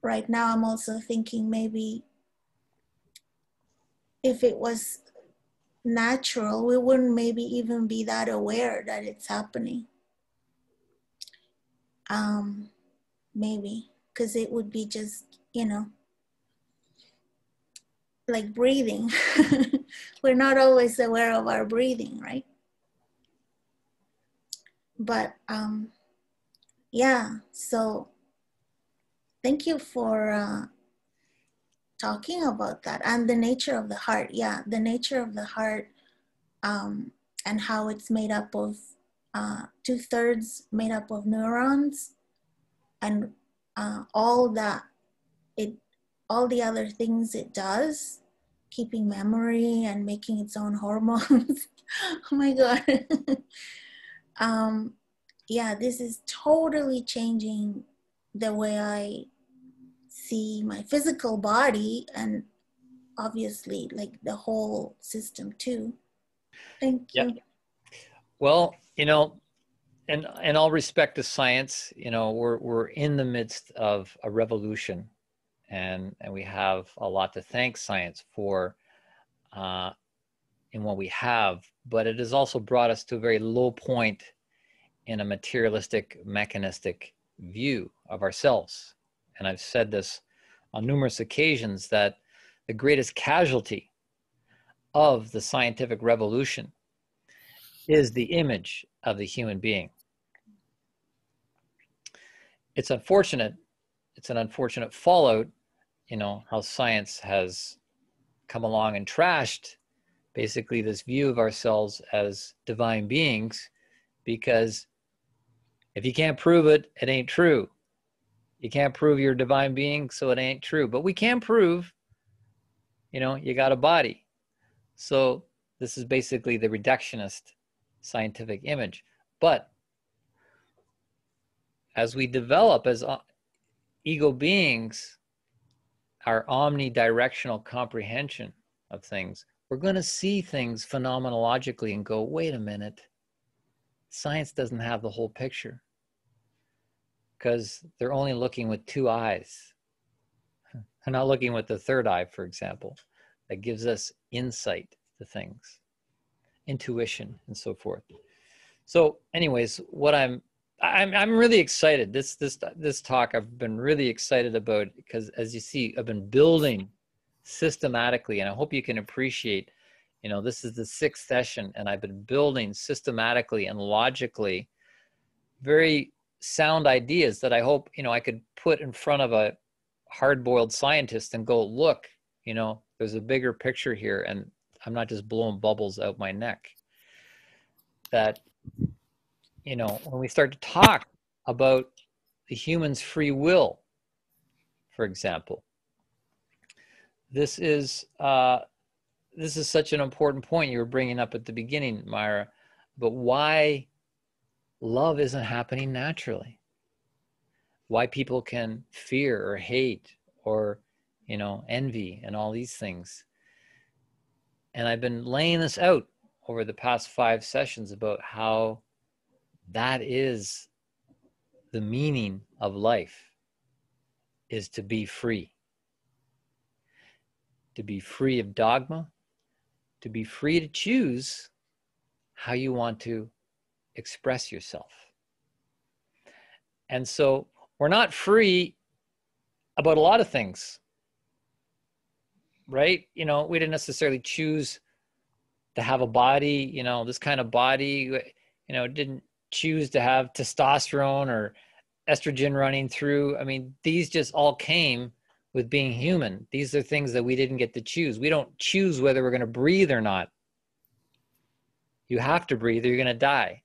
right now I'm also thinking, maybe if it was natural, we wouldn't maybe even be that aware that it's happening. Maybe, because it would be just, you know, like breathing. We're not always aware of our breathing, right? But yeah, so thank you for talking about that, and the nature of the heart. Yeah, the nature of the heart, and how it's made up of 2/3 made up of neurons, and all the other things it does, keeping memory and making its own hormones. Oh my God. Yeah, this is totally changing the way I see my physical body, and obviously like the whole system too. Thank you. Yeah. Well, you know, and in all respect to science, you know, we're in the midst of a revolution, and we have a lot to thank science for in what we have, but it has also brought us to a very low point in a materialistic, mechanistic view of ourselves. And I've said this on numerous occasions, that the greatest casualty of the scientific revolution is the image of the human being. It's unfortunate. It's an unfortunate fallout, you know, how science has come along and trashed basically this view of ourselves as divine beings, because if you can't prove it, it ain't true. You can't prove you're a divine being, so it ain't true. But we can prove, you know, you got a body. So this is basically the reductionist scientific image. But as we develop as ego beings, our omnidirectional comprehension of things, we're going to see things phenomenologically and go, wait a minute, science doesn't have the whole picture, because they're only looking with 2 eyes. They're not looking with the 3rd eye, for example, that gives us insight to things, intuition, and so forth. So anyways, what I'm really excited. This talk I've been really excited about, because as you see, I've been building systematically, and I hope you can appreciate, you know, this is the 6th session, and I've been building systematically and logically very sound ideas that I hope, you know, I could put in front of a hard-boiled scientist and go, look, you know, there's a bigger picture here, and I'm not just blowing bubbles out my neck. That, you know, when we start to talk about the human's free will, for example, this is such an important point you were bringing up at the beginning, Myra, but why love isn't happening naturally. Why people can fear or hate or, you know, envy and all these things. And I've been laying this out over the past 5 sessions about how that is the meaning of life, is to be free. to be free of dogma, to be free to choose how you want to express yourself. And so we're not free about a lot of things, right? You know, we didn't necessarily choose to have a body, you know, this kind of body, you know, didn't choose to have testosterone or estrogen running through. I mean, these just all came with being human. These are things that we didn't get to choose. We don't choose whether we're going to breathe or not. You have to breathe or you're going to die.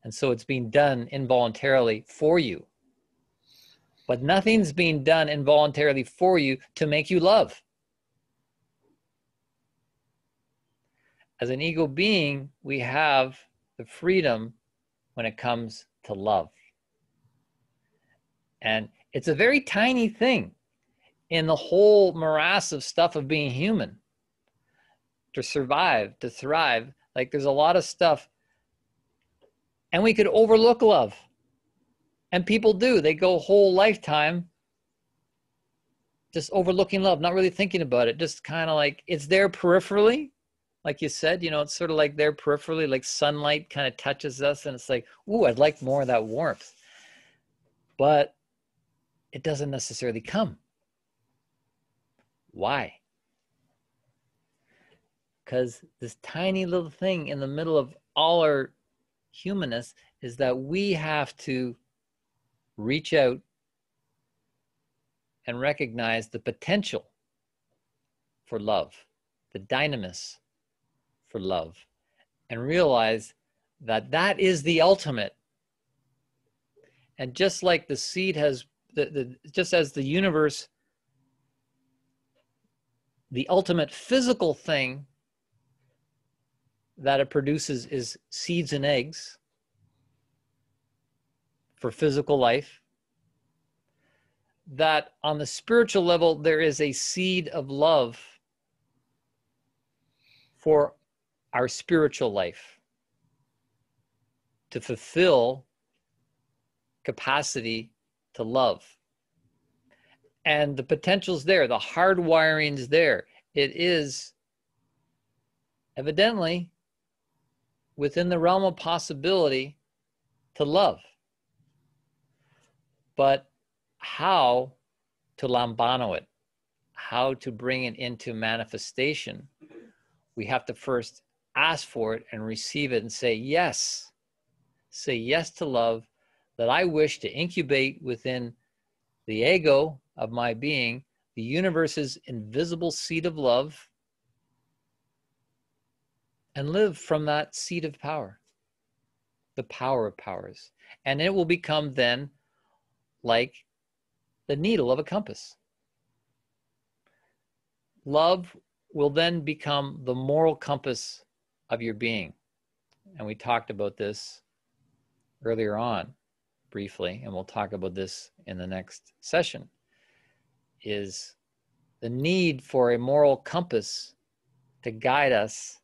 And so it's being done involuntarily for you. But nothing's being done involuntarily for you to make you love. As an ego being, we have the freedom when it comes to love. And it's a very tiny thing in the whole morass of stuff of being human. To survive, to thrive, like there's a lot of stuff. And we could overlook love. And people do. They go a whole lifetime just overlooking love, not really thinking about it. Just kind of like it's there peripherally. Like you said, you know, it's sort of like there peripherally, like sunlight kind of touches us. And it's like, ooh, I'd like more of that warmth. But it doesn't necessarily come. Why? Because this tiny little thing in the middle of all our humanness is that we have to reach out and recognize the potential for love, the dynamis for love, and realize that that is the ultimate. And just like the seed has, just as the universe, the ultimate physical thing that it produces is seeds and eggs for physical life, that on the spiritual level, there is a seed of love for our spiritual life to fulfill capacity to love. And the potential's there, the hardwiring's there. It is evidently within the realm of possibility to love. But how to lambano it, how to bring it into manifestation, we have to first ask for it and receive it and say yes. Say yes to love that I wish to incubate within the eggo of my being, the universe's invisible seed of love, and live from that seed of power, the power of powers. And it will become then like the needle of a compass. Love will then become the moral compass of your being. And we talked about this earlier on briefly, and we'll talk about this in the next session, is the need for a moral compass to guide us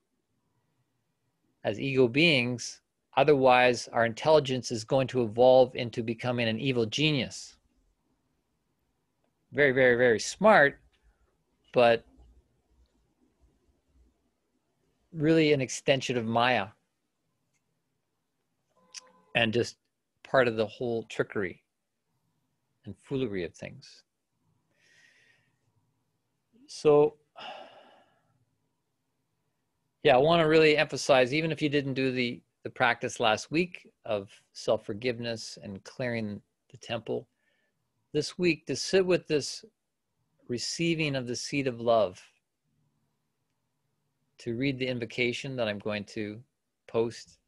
as ego beings. Otherwise, our intelligence is going to evolve into becoming an evil genius. Very, very, very smart, but really an extension of Maya and just part of the whole trickery and foolery of things. So, yeah, I want to really emphasize, even if you didn't do the practice last week of self-forgiveness and clearing the temple, this week to sit with this receiving of the seed of love, to read the invocation that I'm going to post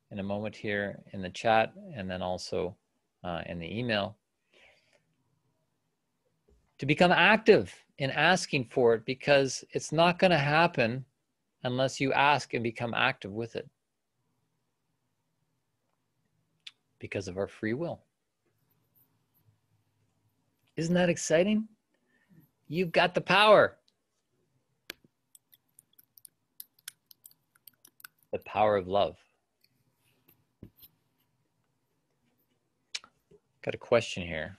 in a moment here in the chat, and then also in the email, to become active in asking for it, because it's not going to happen unless you ask and become active with it, because of our free will. Isn't that exciting? You've got the power. The power of love. Got a question here.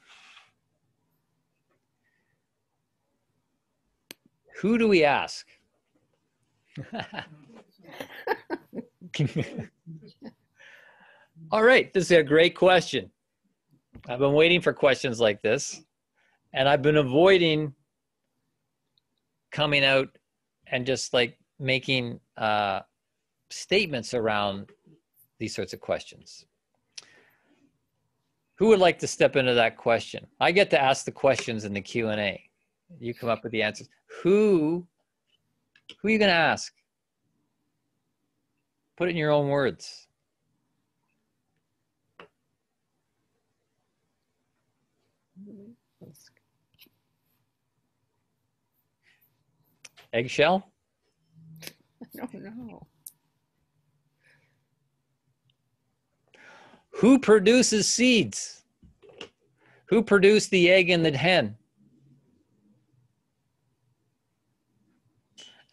Who do we ask? All right, this is a great question. I've been waiting for questions like this, and I've been avoiding coming out and just like making statements around these sorts of questions. Who would like to step into that question? I get to ask the questions in the Q&A. You come up with the answers. Who are you going to ask? Put it in your own words. Eggshell? I don't know. Who produces seeds? Who produced the egg and the hen?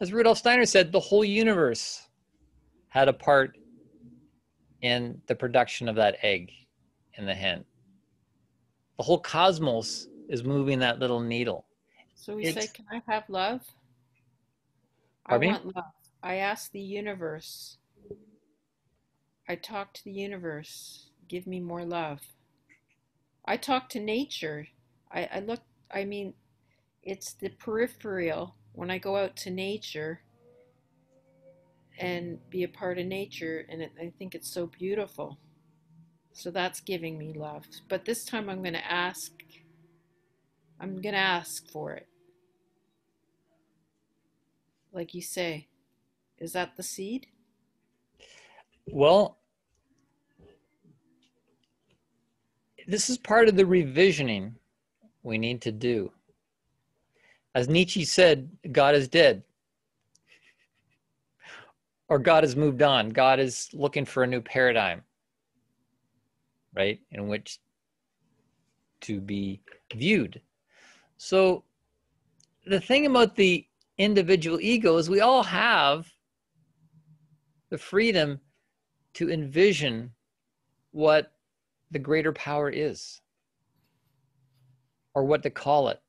As Rudolf Steiner said, the whole universe had a part in the production of that egg and the hen. The whole cosmos is moving that little needle. So we say, can I have love? I want love. I ask the universe. I talk to the universe. Give me more love. I talk to nature. I mean, it's the peripheral. When I go out to nature and be a part of nature, and I think it's so beautiful. So that's giving me love. But this time I'm going to ask for it. Like you say, is that the seed? Well, this is part of the revisioning we need to do. As Nietzsche said, God is dead. Or God has moved on. God is looking for a new paradigm, right, in which to be viewed. So the thing about the individual ego is we all have the freedom to envision what the greater power is, or what to call it.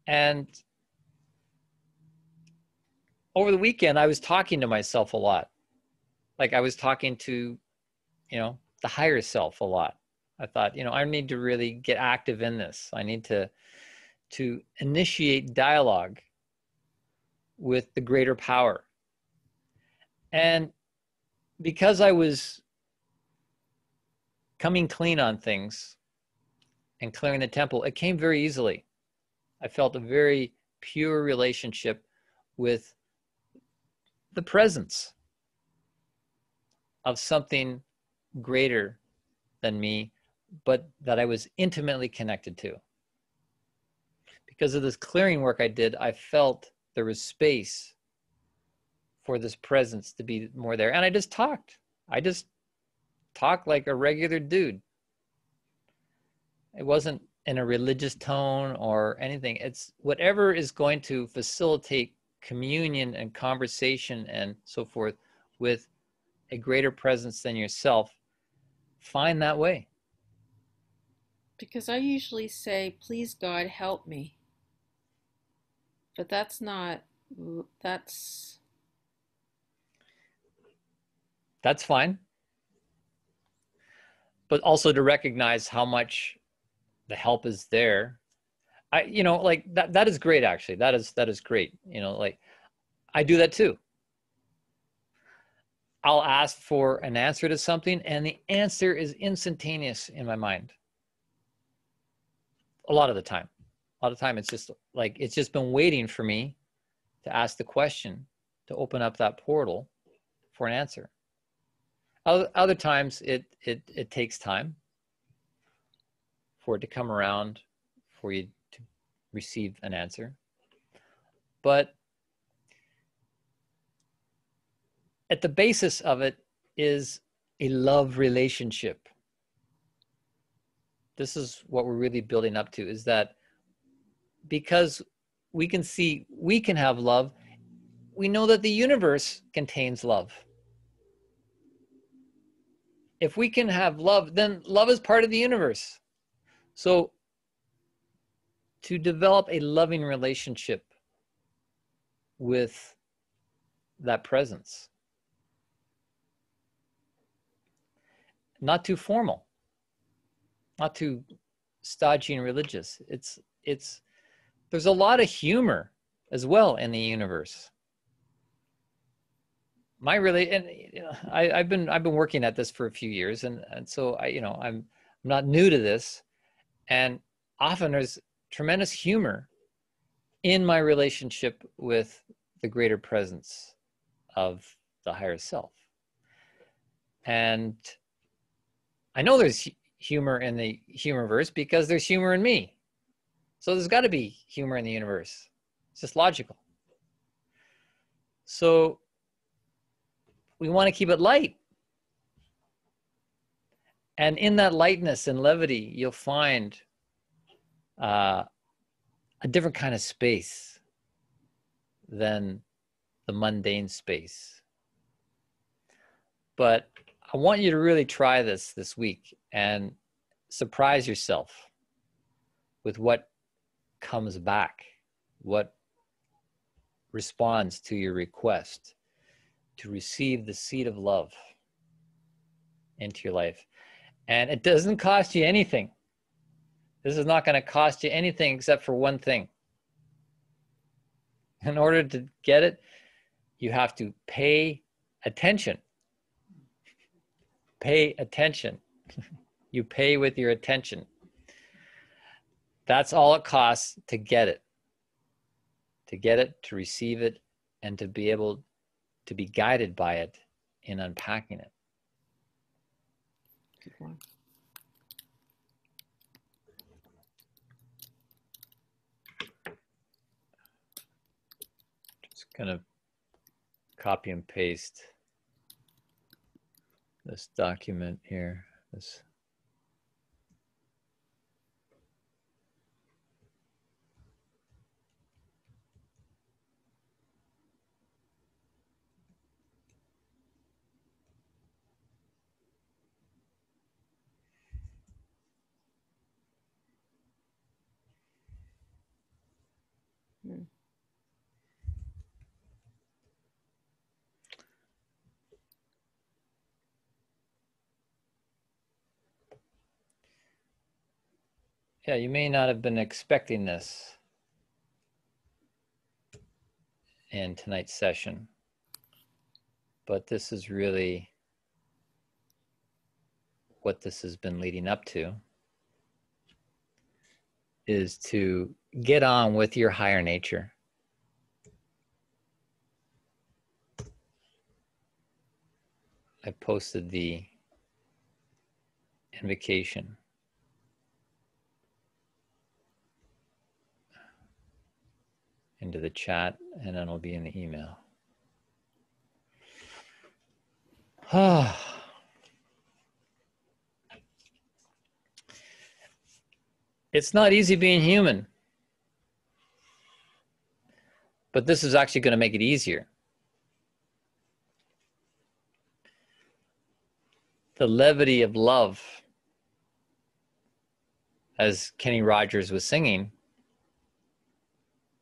And over the weekend, I was talking to myself a lot. Like I was talking to, the higher self a lot. I thought, I need to really get active in this. I need to initiate dialogue with the greater power. And because I was coming clean on things and clearing the temple, it came very easily. I felt a very pure relationship with the presence of something greater than me, but that I was intimately connected to. Because of this clearing work I did, I felt there was space for this presence to be more there. And I just talked. I just talked like a regular dude. It wasn't in a religious tone or anything. It's whatever is going to facilitate communion and conversation and so forth with a greater presence than yourself. Find that way. Because I usually say, please God, help me. But that's fine. But also to recognize how much the help is there. Like that is great, actually. That is great. Like I do that too. I'll ask for an answer to something and the answer is instantaneous in my mind. A lot of the time it's just like, it's just been waiting for me to ask the question, to open up that portal for an answer. Other times it takes time for it to come around, for you to receive an answer. But at the basis of it is a love relationship. This is what we're really building up to, is that because we can see we can have love, we know that the universe contains love. If we can have love, then love is part of the universe. So to develop a loving relationship with that presence. Not too formal, not too stodgy and religious. There's a lot of humor as well in the universe. I've been working at this for a few years, and so I'm not new to this, and often there's tremendous humor in my relationship with the greater presence of the higher self. And I know there's humor in the humorverse because there's humor in me. So there's got to be humor in the universe. It's just logical. So we want to keep it light. And in that lightness and levity, you'll find a different kind of space than the mundane space. But I want you to really try this week and surprise yourself with what comes back, what responds to your request to receive the seed of love into your life. And it doesn't cost you anything. This is not going to cost you anything except for one thing. In order to get it, you have to pay attention. Pay attention. You pay with your attention. That's all it costs to get it. To get it, to receive it, and to be able to be guided by it in unpacking it. Good one. Just gonna copy and paste this document here. This. Yeah, you may not have been expecting this in tonight's session, but this is really what this has been leading up to, is to get on with your higher nature. I posted the invocation into the chat, and then it'll be in the email. It's not easy being human, but this is actually going to make it easier. The levity of love, as Kenny Rogers was singing.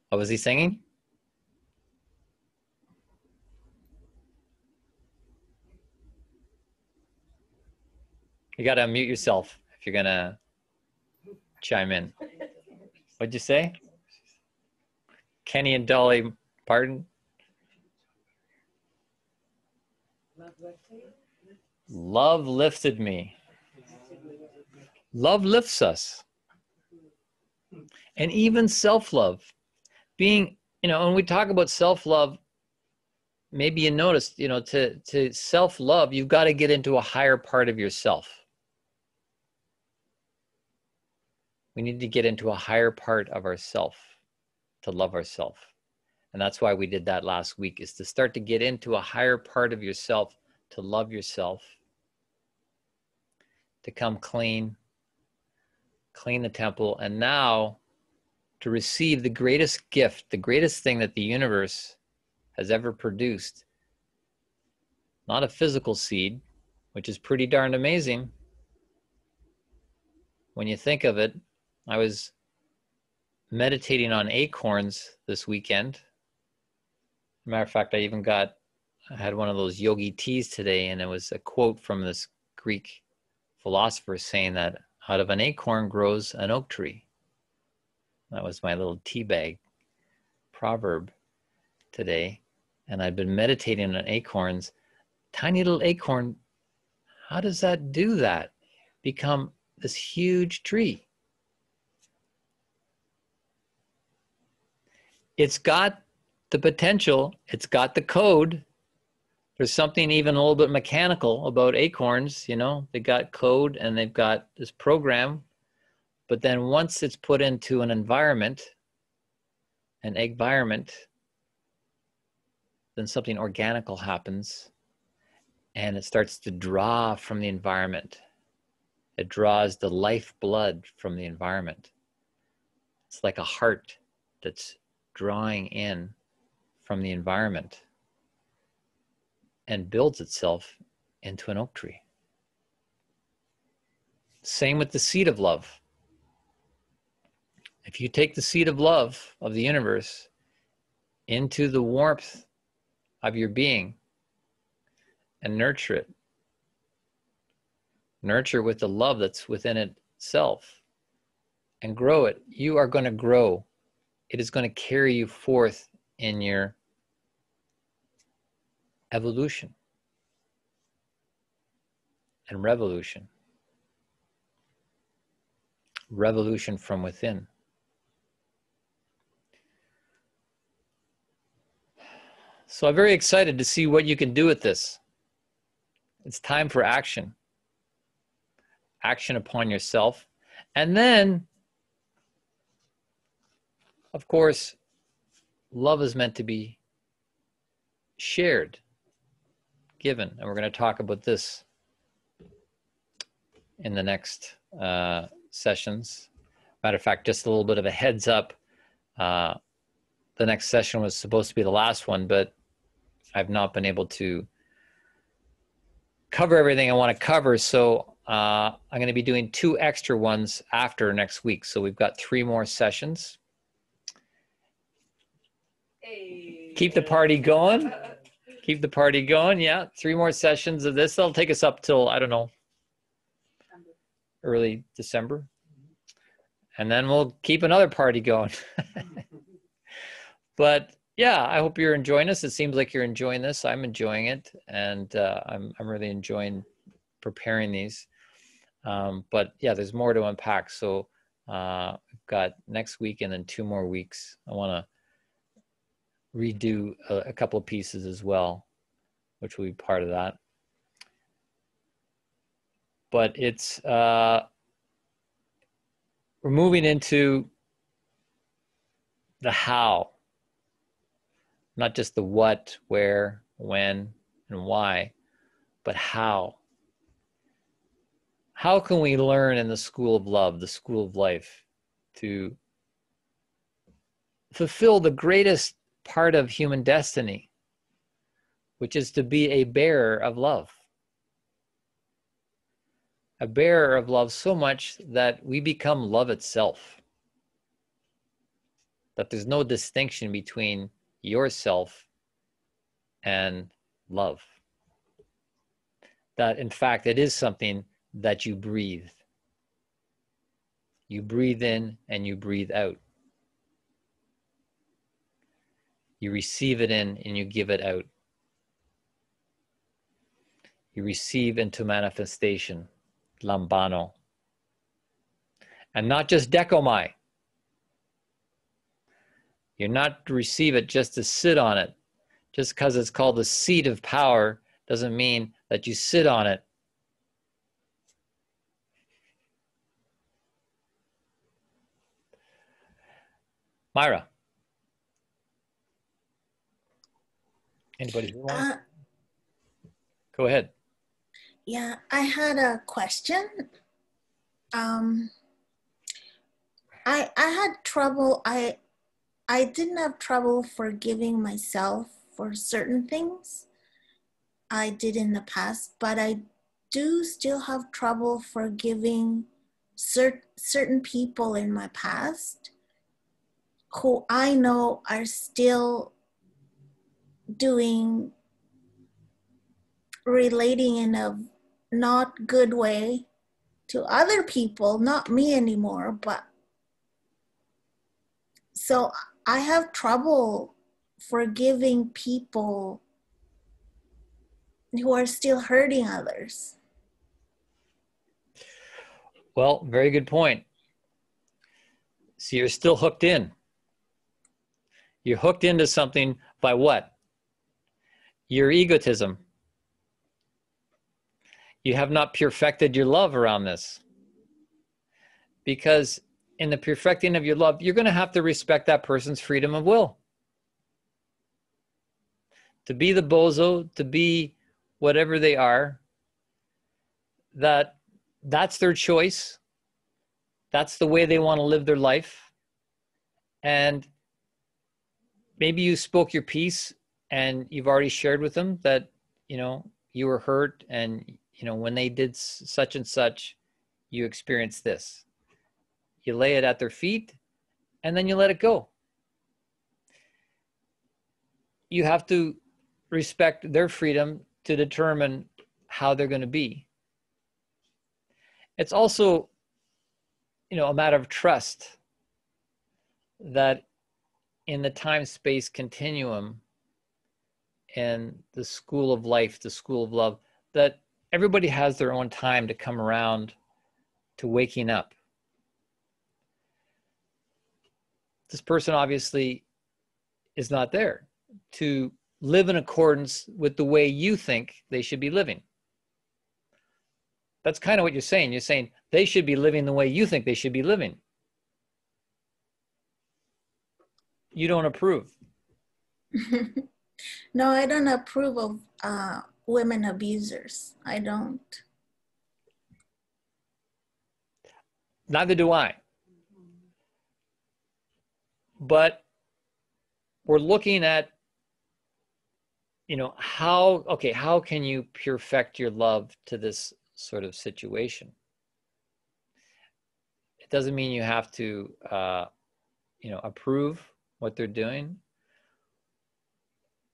What was he singing? You got to unmute yourself if you're going to chime in. What'd you say? Kenny and Dolly Parton? Love lifted me. Love lifts us. And even self-love. Being, when we talk about self-love, maybe you noticed, to self-love, you've got to get into a higher part of yourself. We need to get into a higher part of ourself to love ourselves. And that's why we did that last week, is to start to get into a higher part of yourself to love yourself, to come clean the temple, and now to receive the greatest gift, the greatest thing that the universe has ever produced. Not a physical seed, which is pretty darn amazing. When you think of it, I was meditating on acorns this weekend. Matter of fact, I had one of those yogi teas today, and it was a quote from this Greek philosopher saying that out of an acorn grows an oak tree. That was my little tea bag proverb today. And I've been meditating on acorns. Tiny little acorn, how does that do that? Become this huge tree. It's got the potential, it's got the code. There's something even a little bit mechanical about acorns, you know, they got code and they've got this program, but then once it's put into an environment, an environment, then something organical happens and it starts to draw from the environment. It draws the lifeblood from the environment. It's like a heart that's drawing in from the environment and builds itself into an oak tree. Same with the seed of love. If you take the seed of love of the universe into the warmth of your being and nurture it, nurture with the love that's within itself and grow it, you are going to grow. It is going to carry you forth in your evolution and revolution. Revolution from within. So I'm very excited to see what you can do with this. It's time for action. Action upon yourself. And then, of course, love is meant to be shared, given. And we're going to talk about this in the next sessions. Matter of fact, just a little bit of a heads up. The next session was supposed to be the last one, but I've not been able to cover everything I want to cover. So I'm going to be doing 2 extra ones after next week. So we've got 3 more sessions. Hey. Keep the party going. Keep the party going. Yeah, 3 more sessions of this. That'll take us up till, I don't know, early December. And then we'll keep another party going. But yeah, I hope you're enjoying this. It seems like you're enjoying this. I'm enjoying it. And I'm really enjoying preparing these. But yeah, there's more to unpack. So we've got next week and then 2 more weeks. I want to redo a couple of pieces as well, which will be part of that. But it's, we're moving into the how, not just the what, where, when, and why, but how. How can we learn in the school of love, the school of life, to fulfill the greatest part of human destiny, which is to be a bearer of love? A bearer of love so much that we become love itself. That there's no distinction between yourself and love. That in fact, it is something that you breathe. You breathe in and you breathe out. You receive it in and you give it out. You receive into manifestation, lambano. And not just decomai. You're not to receive it just to sit on it. Just because it's called the seat of power doesn't mean that you sit on it. Myra. Anybody who wants? Go ahead. Yeah, I had a question. I had trouble. I didn't have trouble forgiving myself for certain things I did in the past, but I do still have trouble forgiving certain people in my past. who I know are still relating in a not good way to other people, not me anymore, but so I have trouble forgiving people who are still hurting others. Well, very good point. So you're still hooked in. You're hooked into something by what? Your egotism. You have not perfected your love around this. Because in the perfecting of your love, you're going to have to respect that person's freedom of will. To be the bozo, to be whatever they are, that's their choice. That's the way they want to live their life. And maybe you spoke your piece and you've already shared with them that, you know, you were hurt and, you know, when they did such and such, you experienced this. You lay it at their feet and then you let it go. You have to respect their freedom to determine how they're going to be. It's also, you know, a matter of trust that in the time-space continuum and the school of life, the school of love, that everybody has their own time to come around to waking up. This person obviously is not there to live in accordance with the way you think they should be living. That's kind of what you're saying. You're saying they should be living the way you think they should be living. You don't approve. No, I don't approve of women abusers. I don't. Neither do I. But we're looking at, you know, how can you perfect your love to this sort of situation? It doesn't mean you have to, you know, approve what they're doing.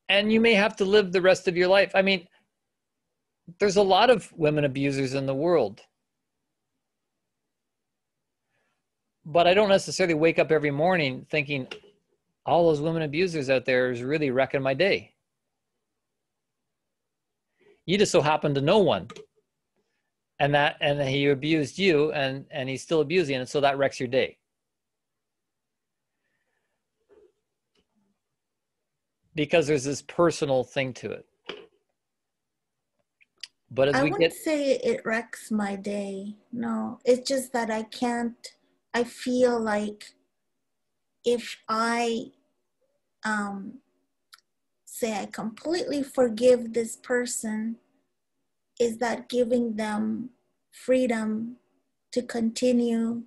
And you may have to live the rest of your life. I mean, there's a lot of women abusers in the world. But I don't necessarily wake up every morning thinking, all those women abusers out there is really wrecking my day. You just so happen to know one. And he abused you and he's still abusing, and so that wrecks your day. Because there's this personal thing to it. But as I wouldn't say it wrecks my day. No, it's just that I feel like if I say I completely forgive this person, is that giving them freedom to continue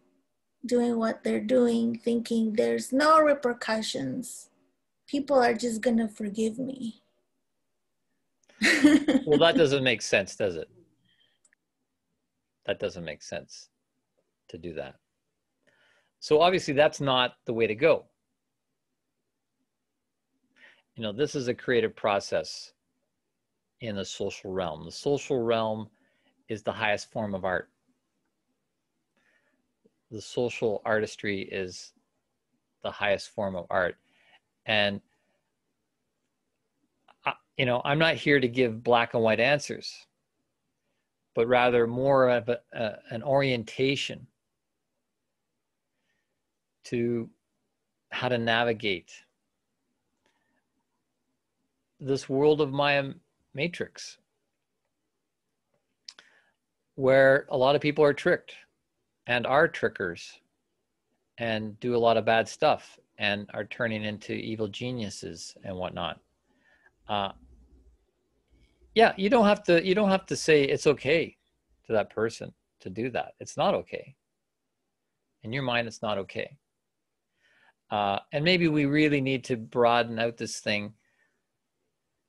doing what they're doing, thinking there's no repercussions. People are just gonna forgive me. Well, that doesn't make sense, does it? That doesn't make sense to do that. So obviously that's not the way to go. You know, this is a creative process in the social realm. The social realm is the highest form of art. The social artistry is the highest form of art. And, you know, I'm not here to give black and white answers, but rather more of an orientation to how to navigate this world of Maya matrix, where a lot of people are tricked and are trickers and do a lot of bad stuff and are turning into evil geniuses and whatnot. Yeah, you don't have to say it's okay to that person to do that. It's not okay. In your mind, it's not okay. And maybe we really need to broaden out this thing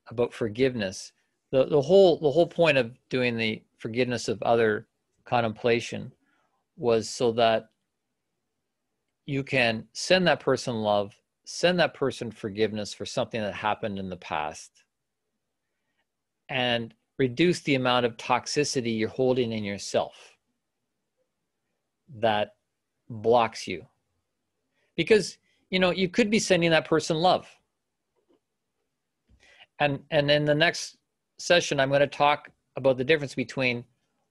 about forgiveness. The whole point of doing the forgiveness of other contemplation was so that you can send that person love, send that person forgiveness for something that happened in the past, and reduce the amount of toxicity you're holding in yourself that blocks you. Because, you know, you could be sending that person love. And in the next session, I'm going to talk about the difference between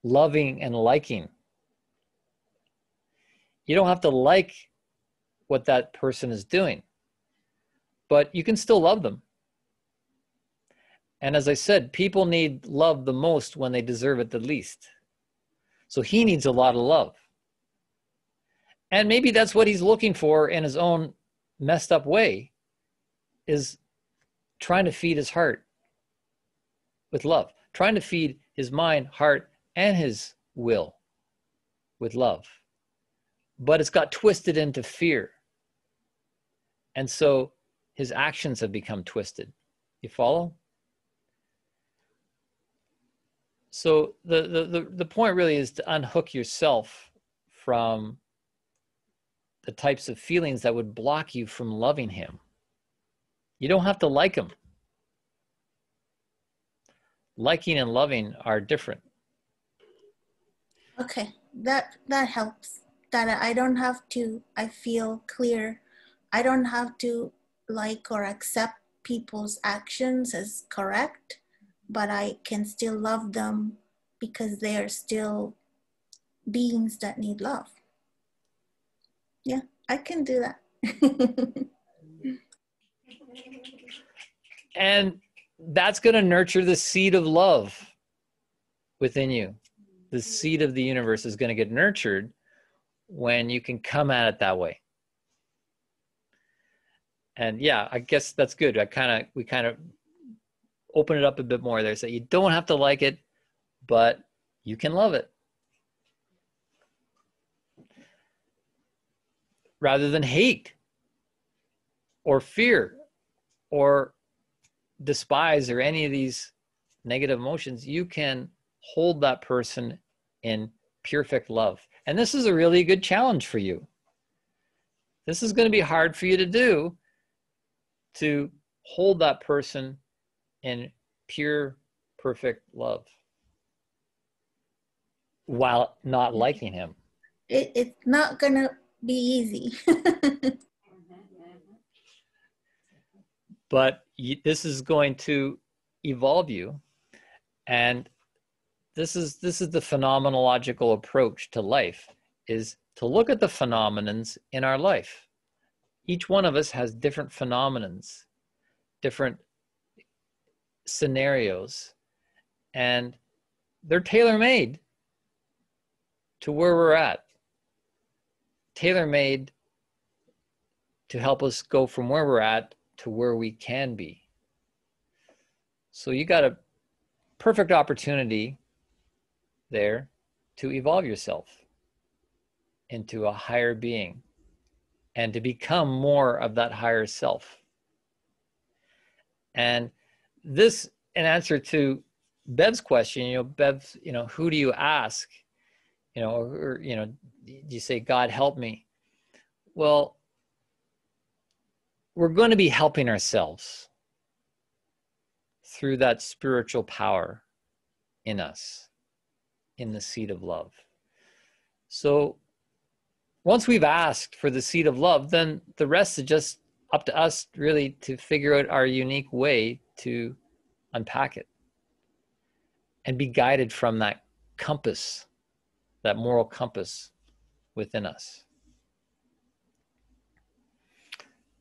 loving and liking. You don't have to like what that person is doing, but you can still love them. And as I said, people need love the most when they deserve it the least. So he needs a lot of love. And maybe that's what he's looking for in his own messed up way, is trying to feed his heart with love, trying to feed his mind, heart, and his will with love. But it's got twisted into fear. And so his actions have become twisted. You follow? So the point really is to unhook yourself from the types of feelings that would block you from loving him. You don't have to like him. Liking and loving are different. Okay, that helps. That I don't have to, I feel clear. I don't have to like or accept people's actions as correct, but I can still love them because they are still beings that need love. Yeah, I can do that. And that's going to nurture the seed of love within you. The seed of the universe is going to get nurtured when you can come at it that way. And yeah, I guess that's good. We kind of open it up a bit more there. So you don't have to like it, but you can love it. Rather than hate or fear or despise or any of these negative emotions, you can hold that person in perfect love. And this is a really good challenge for you. This is going to be hard for you to do, to hold that person in pure, perfect love while not liking him. It's not going to be easy. But this is going to evolve you. And this is the phenomenological approach to life, is to look at the phenomenons in our life. Each one of us has different phenomenons, different scenarios, and they're tailor-made to where we're at. Tailor-made to help us go from where we're at to where we can be. So you got a perfect opportunity there to evolve yourself into a higher being and to become more of that higher self. And this, in answer to Bev's question, Bev, who do you ask? Or do you say, God, help me? Well, we're going to be helping ourselves through that spiritual power in us, in the seed of love. So once we've asked for the seed of love, then the rest is just up to us really to figure out our unique way to unpack it and be guided from that compass, that moral compass within us.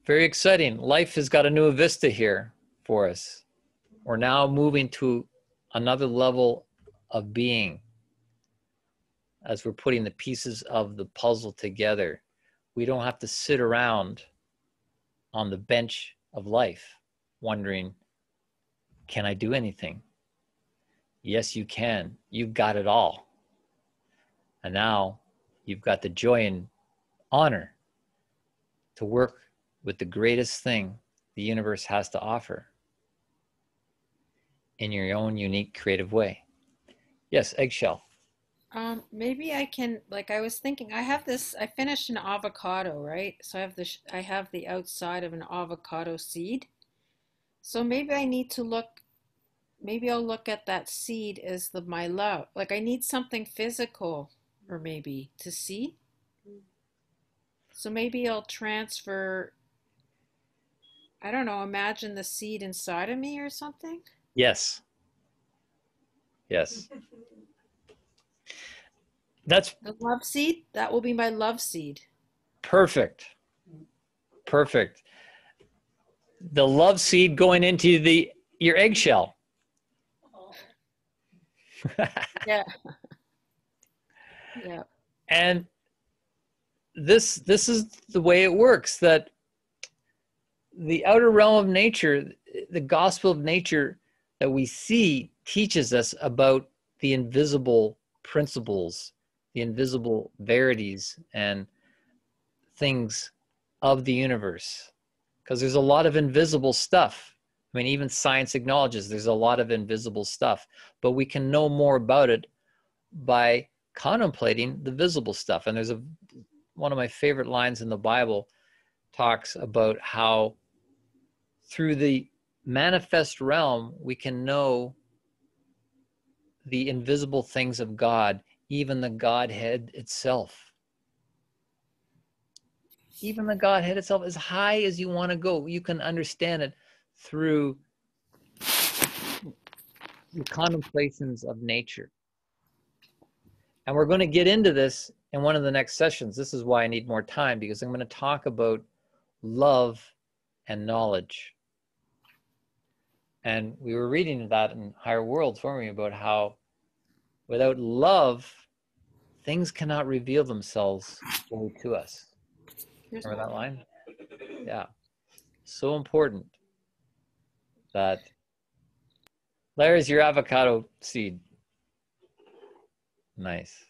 Very exciting. Life has got a new vista here for us. We're now moving to another level of being as we're putting the pieces of the puzzle together. We don't have to sit around on the bench of life wondering, can I do anything? Yes, you can. You've got it all. And now you've got the joy and honor to work with the greatest thing the universe has to offer in your own unique creative way. Yes, eggshell. Maybe I can, like I was thinking, I have this, I finished an avocado, right? So I have I have the outside of an avocado seed. So maybe I need to look, maybe I'll look at that seed as my love. Like I need something physical, or maybe to see. So maybe I'll transfer, I don't know, imagine the seed inside of me or something. Yes. Yes. That's The love seed, that will be my love seed. perfect. Perfect. The love seed going into your eggshell. Yeah. Yeah. And this is the way it works, that the outer realm of nature, the gospel of nature that we see, teaches us about the invisible principles, the invisible verities and things of the universe. Because there's a lot of invisible stuff. I mean, even science acknowledges there's a lot of invisible stuff, but we can know more about it by contemplating the visible stuff. And there's one of my favorite lines in the Bible talks about how through the manifest realm, we can know the invisible things of God, even the Godhead itself. Even the Godhead itself, as high as you want to go, you can understand it through the contemplations of nature. And we're going to get into this in one of the next sessions. This is why I need more time, because I'm going to talk about love and knowledge. And we were reading that in Higher Worlds, weren't we, about how without love, things cannot reveal themselves fully to us. Remember that line? Yeah. So important that there's your avocado seed. Nice.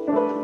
you.